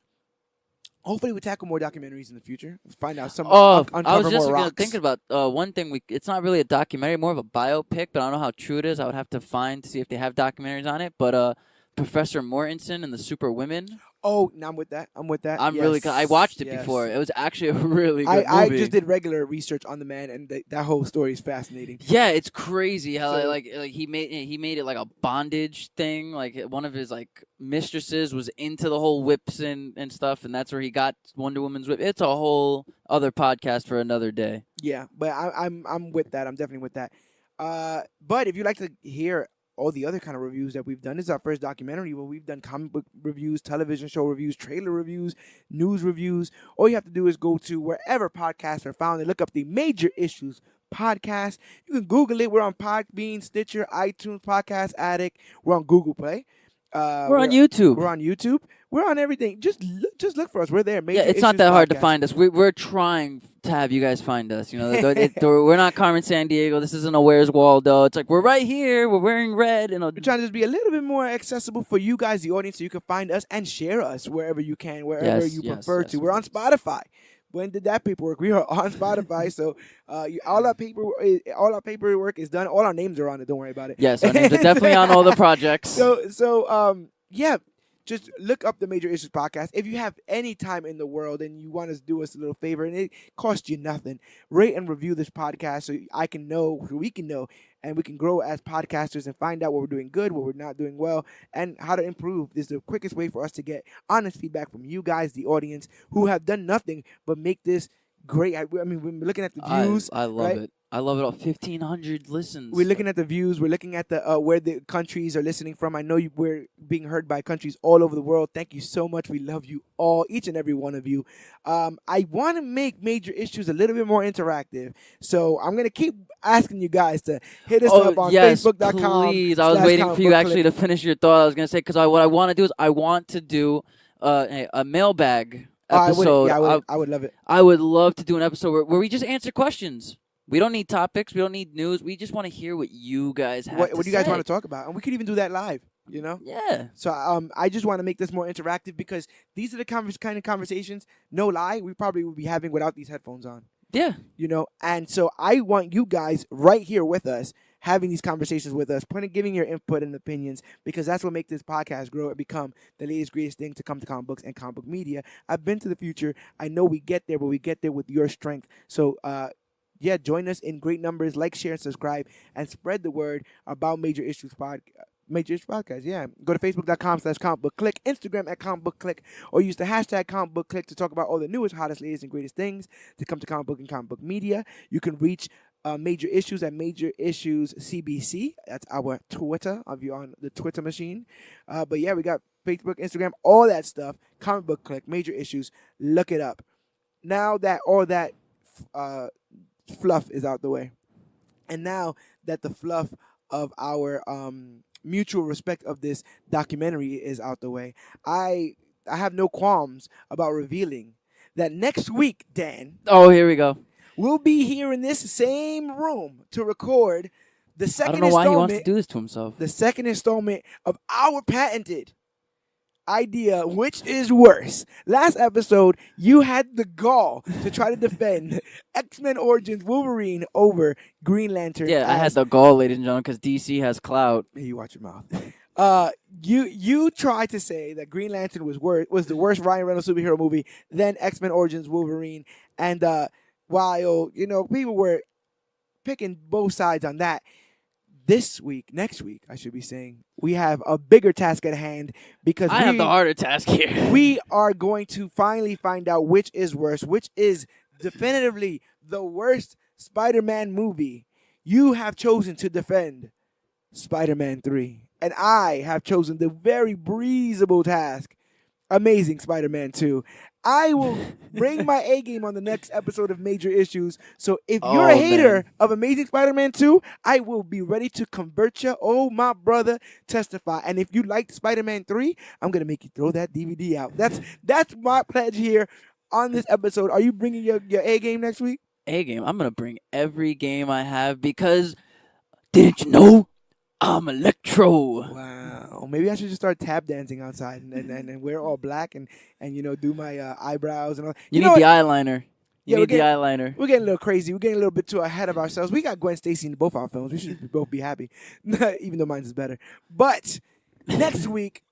[SPEAKER 1] hopefully we tackle more documentaries in the future. Find out some uncover
[SPEAKER 2] I was just
[SPEAKER 1] more rocks.
[SPEAKER 2] thinking about one thing. It's not really a documentary, more of a biopic, but I don't know how true it is. I would have to find to see if they have documentaries on it. But Professor Mortensen and the Super Women.
[SPEAKER 1] Oh, no, I'm with that.
[SPEAKER 2] I'm really. I watched it before. It was actually a really good movie.
[SPEAKER 1] I just did regular research on the man, and that whole story is fascinating.
[SPEAKER 2] Yeah, it's crazy how he made it like a bondage thing. Like one of his mistresses was into the whole whips and stuff, and that's where he got Wonder Woman's whip. It's a whole other podcast for another day.
[SPEAKER 1] Yeah, but I'm with that. I'm definitely with that. But if you'd like to hear all the other kind of reviews that we've done, this is our first documentary where we've done comic book reviews, television show reviews, trailer reviews, news reviews. All you have to do is go to wherever podcasts are found and look up the Major Issues podcast. You can Google it. We're on Podbean, Stitcher, iTunes, Podcast Addict. We're on Google Play.
[SPEAKER 2] We're on YouTube.
[SPEAKER 1] We're on YouTube. We're on everything. Just look for us. We're there. Major
[SPEAKER 2] It's not that hard to find us. We're trying to have you guys find us. We're not Carmen Sandiego. This isn't a Where's Waldo. It's like we're right here. We're wearing red.
[SPEAKER 1] We're trying to just be a little bit more accessible for you guys, the audience, so you can find us and share us wherever you can, wherever you prefer to. We're on Spotify. When did that paperwork? We are on Spotify, so all our paperwork is done. All our names are on it. Don't worry about it.
[SPEAKER 2] Yes, our names are definitely on all the projects.
[SPEAKER 1] So just look up the Major Issues podcast. If you have any time in the world and you want to do us a little favor, and it costs you nothing, rate and review this podcast so I can know, so we can know, and we can grow as podcasters and find out what we're doing good, what we're not doing well, and how to improve. This is the quickest way for us to get honest feedback from you guys, the audience, who have done nothing but make this great. I mean, we're looking at the views.
[SPEAKER 2] I love it. I love it all. 1,500 listens.
[SPEAKER 1] We're looking at the views. We're looking at the where the countries are listening from. I know we're being heard by countries all over the world. Thank you so much. We love you all, each and every one of you. I want to make Major Issues a little bit more interactive. So I'm going to keep asking you guys to hit us up on Facebook.com.
[SPEAKER 2] Please. I was waiting for you actually to finish your thought. I was going to say, because what I want to do is I want to do a mailbag episode.
[SPEAKER 1] I would love it.
[SPEAKER 2] I would love to do an episode where we just answer questions. We don't need topics. We don't need news. We just want to hear what you guys have to say.
[SPEAKER 1] What do you guys want to talk about? And we could even do that live,
[SPEAKER 2] Yeah.
[SPEAKER 1] So I just want to make this more interactive because these are the kind of conversations, no lie, we probably would be having without these headphones on.
[SPEAKER 2] Yeah.
[SPEAKER 1] And so I want you guys right here with us, having these conversations with us, giving your input and opinions, because that's what makes this podcast grow and become the latest, greatest thing to come to comic books and comic book media. I've been to the future. I know we get there, but we get there with your strength. So, join us in great numbers. Like, share, and subscribe, and spread the word about Major Issues Podcast. Yeah. Go to Facebook.com/ComicBookClique, Instagram at ComicBookClique, or use the hashtag ComicBookClique to talk about all the newest, hottest, latest, and greatest things to come to comic book and comic book media. You can reach Major Issues at Major Issues CBC. That's our Twitter, if you're on the Twitter machine. But yeah, we got Facebook, Instagram, all that stuff. Comic Book Clique, Major Issues. Look it up. Now that all that fluff is out the way, and now that the fluff of our mutual respect of this documentary is out the way, I have no qualms about revealing that next week, Dan,
[SPEAKER 2] Oh, here we go.
[SPEAKER 1] we'll be here in this same room to record the
[SPEAKER 2] I
[SPEAKER 1] second
[SPEAKER 2] don't know why he wants to
[SPEAKER 1] installment,
[SPEAKER 2] do this to himself.
[SPEAKER 1] the second installment of our patented idea, which is worse. Last episode, you had the gall to try to defend X-Men Origins Wolverine over Green Lantern.
[SPEAKER 2] Yeah, I had the goal, ladies and gentlemen, because DC has clout.
[SPEAKER 1] Hey, you watch your mouth. You tried to say that Green Lantern was the worst Ryan Reynolds superhero movie than X-Men Origins Wolverine, and while people were picking both sides on that, next week, I should be saying, we have a bigger task at hand because
[SPEAKER 2] I have the harder task here.
[SPEAKER 1] we are going to finally find out which is worse, which is definitively the worst Spider-Man movie. You have chosen to defend Spider-Man 3, and I have chosen the very breezable task, Amazing Spider-Man 2. I will bring my A game on the next episode of Major Issues. So if you're a hater of Amazing Spider-Man 2, I will be ready to convert you. Oh, my brother, testify. And if you liked Spider-Man 3, I'm going to make you throw that DVD out. That's my pledge here on this episode. Are you bringing your A game next week?
[SPEAKER 2] A game. I'm going to bring every game I have because, didn't you know, I'm Electro.
[SPEAKER 1] Wow. Maybe I should just start tap dancing outside and wear all black and do my eyebrows and all.
[SPEAKER 2] You need the eyeliner. You need the eyeliner.
[SPEAKER 1] We're getting a little crazy. We're getting a little bit too ahead of ourselves. We got Gwen Stacy in both our films. We should both be happy, even though mine's is better. But next week,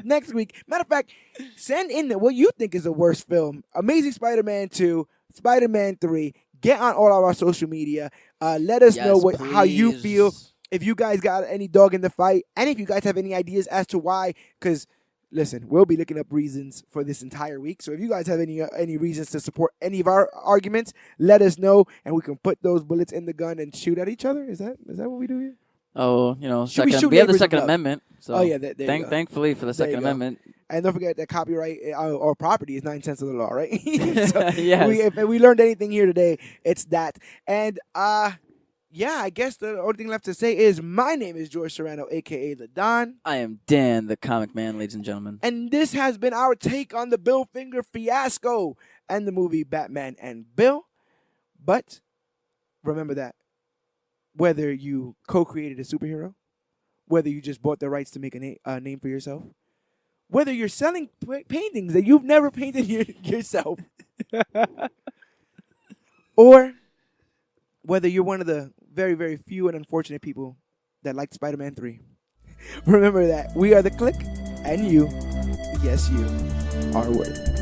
[SPEAKER 1] next week, matter of fact, send in what you think is the worst film. Amazing Spider-Man 2, Spider-Man 3. Get on all of our social media. Let us know how you feel. If you guys got any dog in the fight, and if you guys have any ideas as to why, because listen, we'll be looking up reasons for this entire week. So if you guys have any reasons to support any of our arguments, let us know, and we can put those bullets in the gun and shoot at each other. Is that what we do here?
[SPEAKER 2] Oh, we have
[SPEAKER 1] neighbors
[SPEAKER 2] the Second
[SPEAKER 1] up?
[SPEAKER 2] Amendment. So
[SPEAKER 1] Oh yeah, there you go.
[SPEAKER 2] thankfully for the Second Amendment.
[SPEAKER 1] And don't forget that copyright or property is 9 cents of the law, right? So
[SPEAKER 2] Yes.
[SPEAKER 1] if we learned anything here today, it's that. And yeah, I guess the only thing left to say is my name is George Serrano, a.k.a. The Don.
[SPEAKER 2] I am Dan, the comic man, ladies and gentlemen.
[SPEAKER 1] And this has been our take on the Bill Finger fiasco and the movie Batman and Bill. But remember that whether you co-created a superhero, whether you just bought the rights to make a name for yourself, whether you're selling paintings that you've never painted yourself, or whether you're one of the very, very few and unfortunate people that liked Spider-Man 3. Remember that we are the Clique, and you, yes, you, are worthy.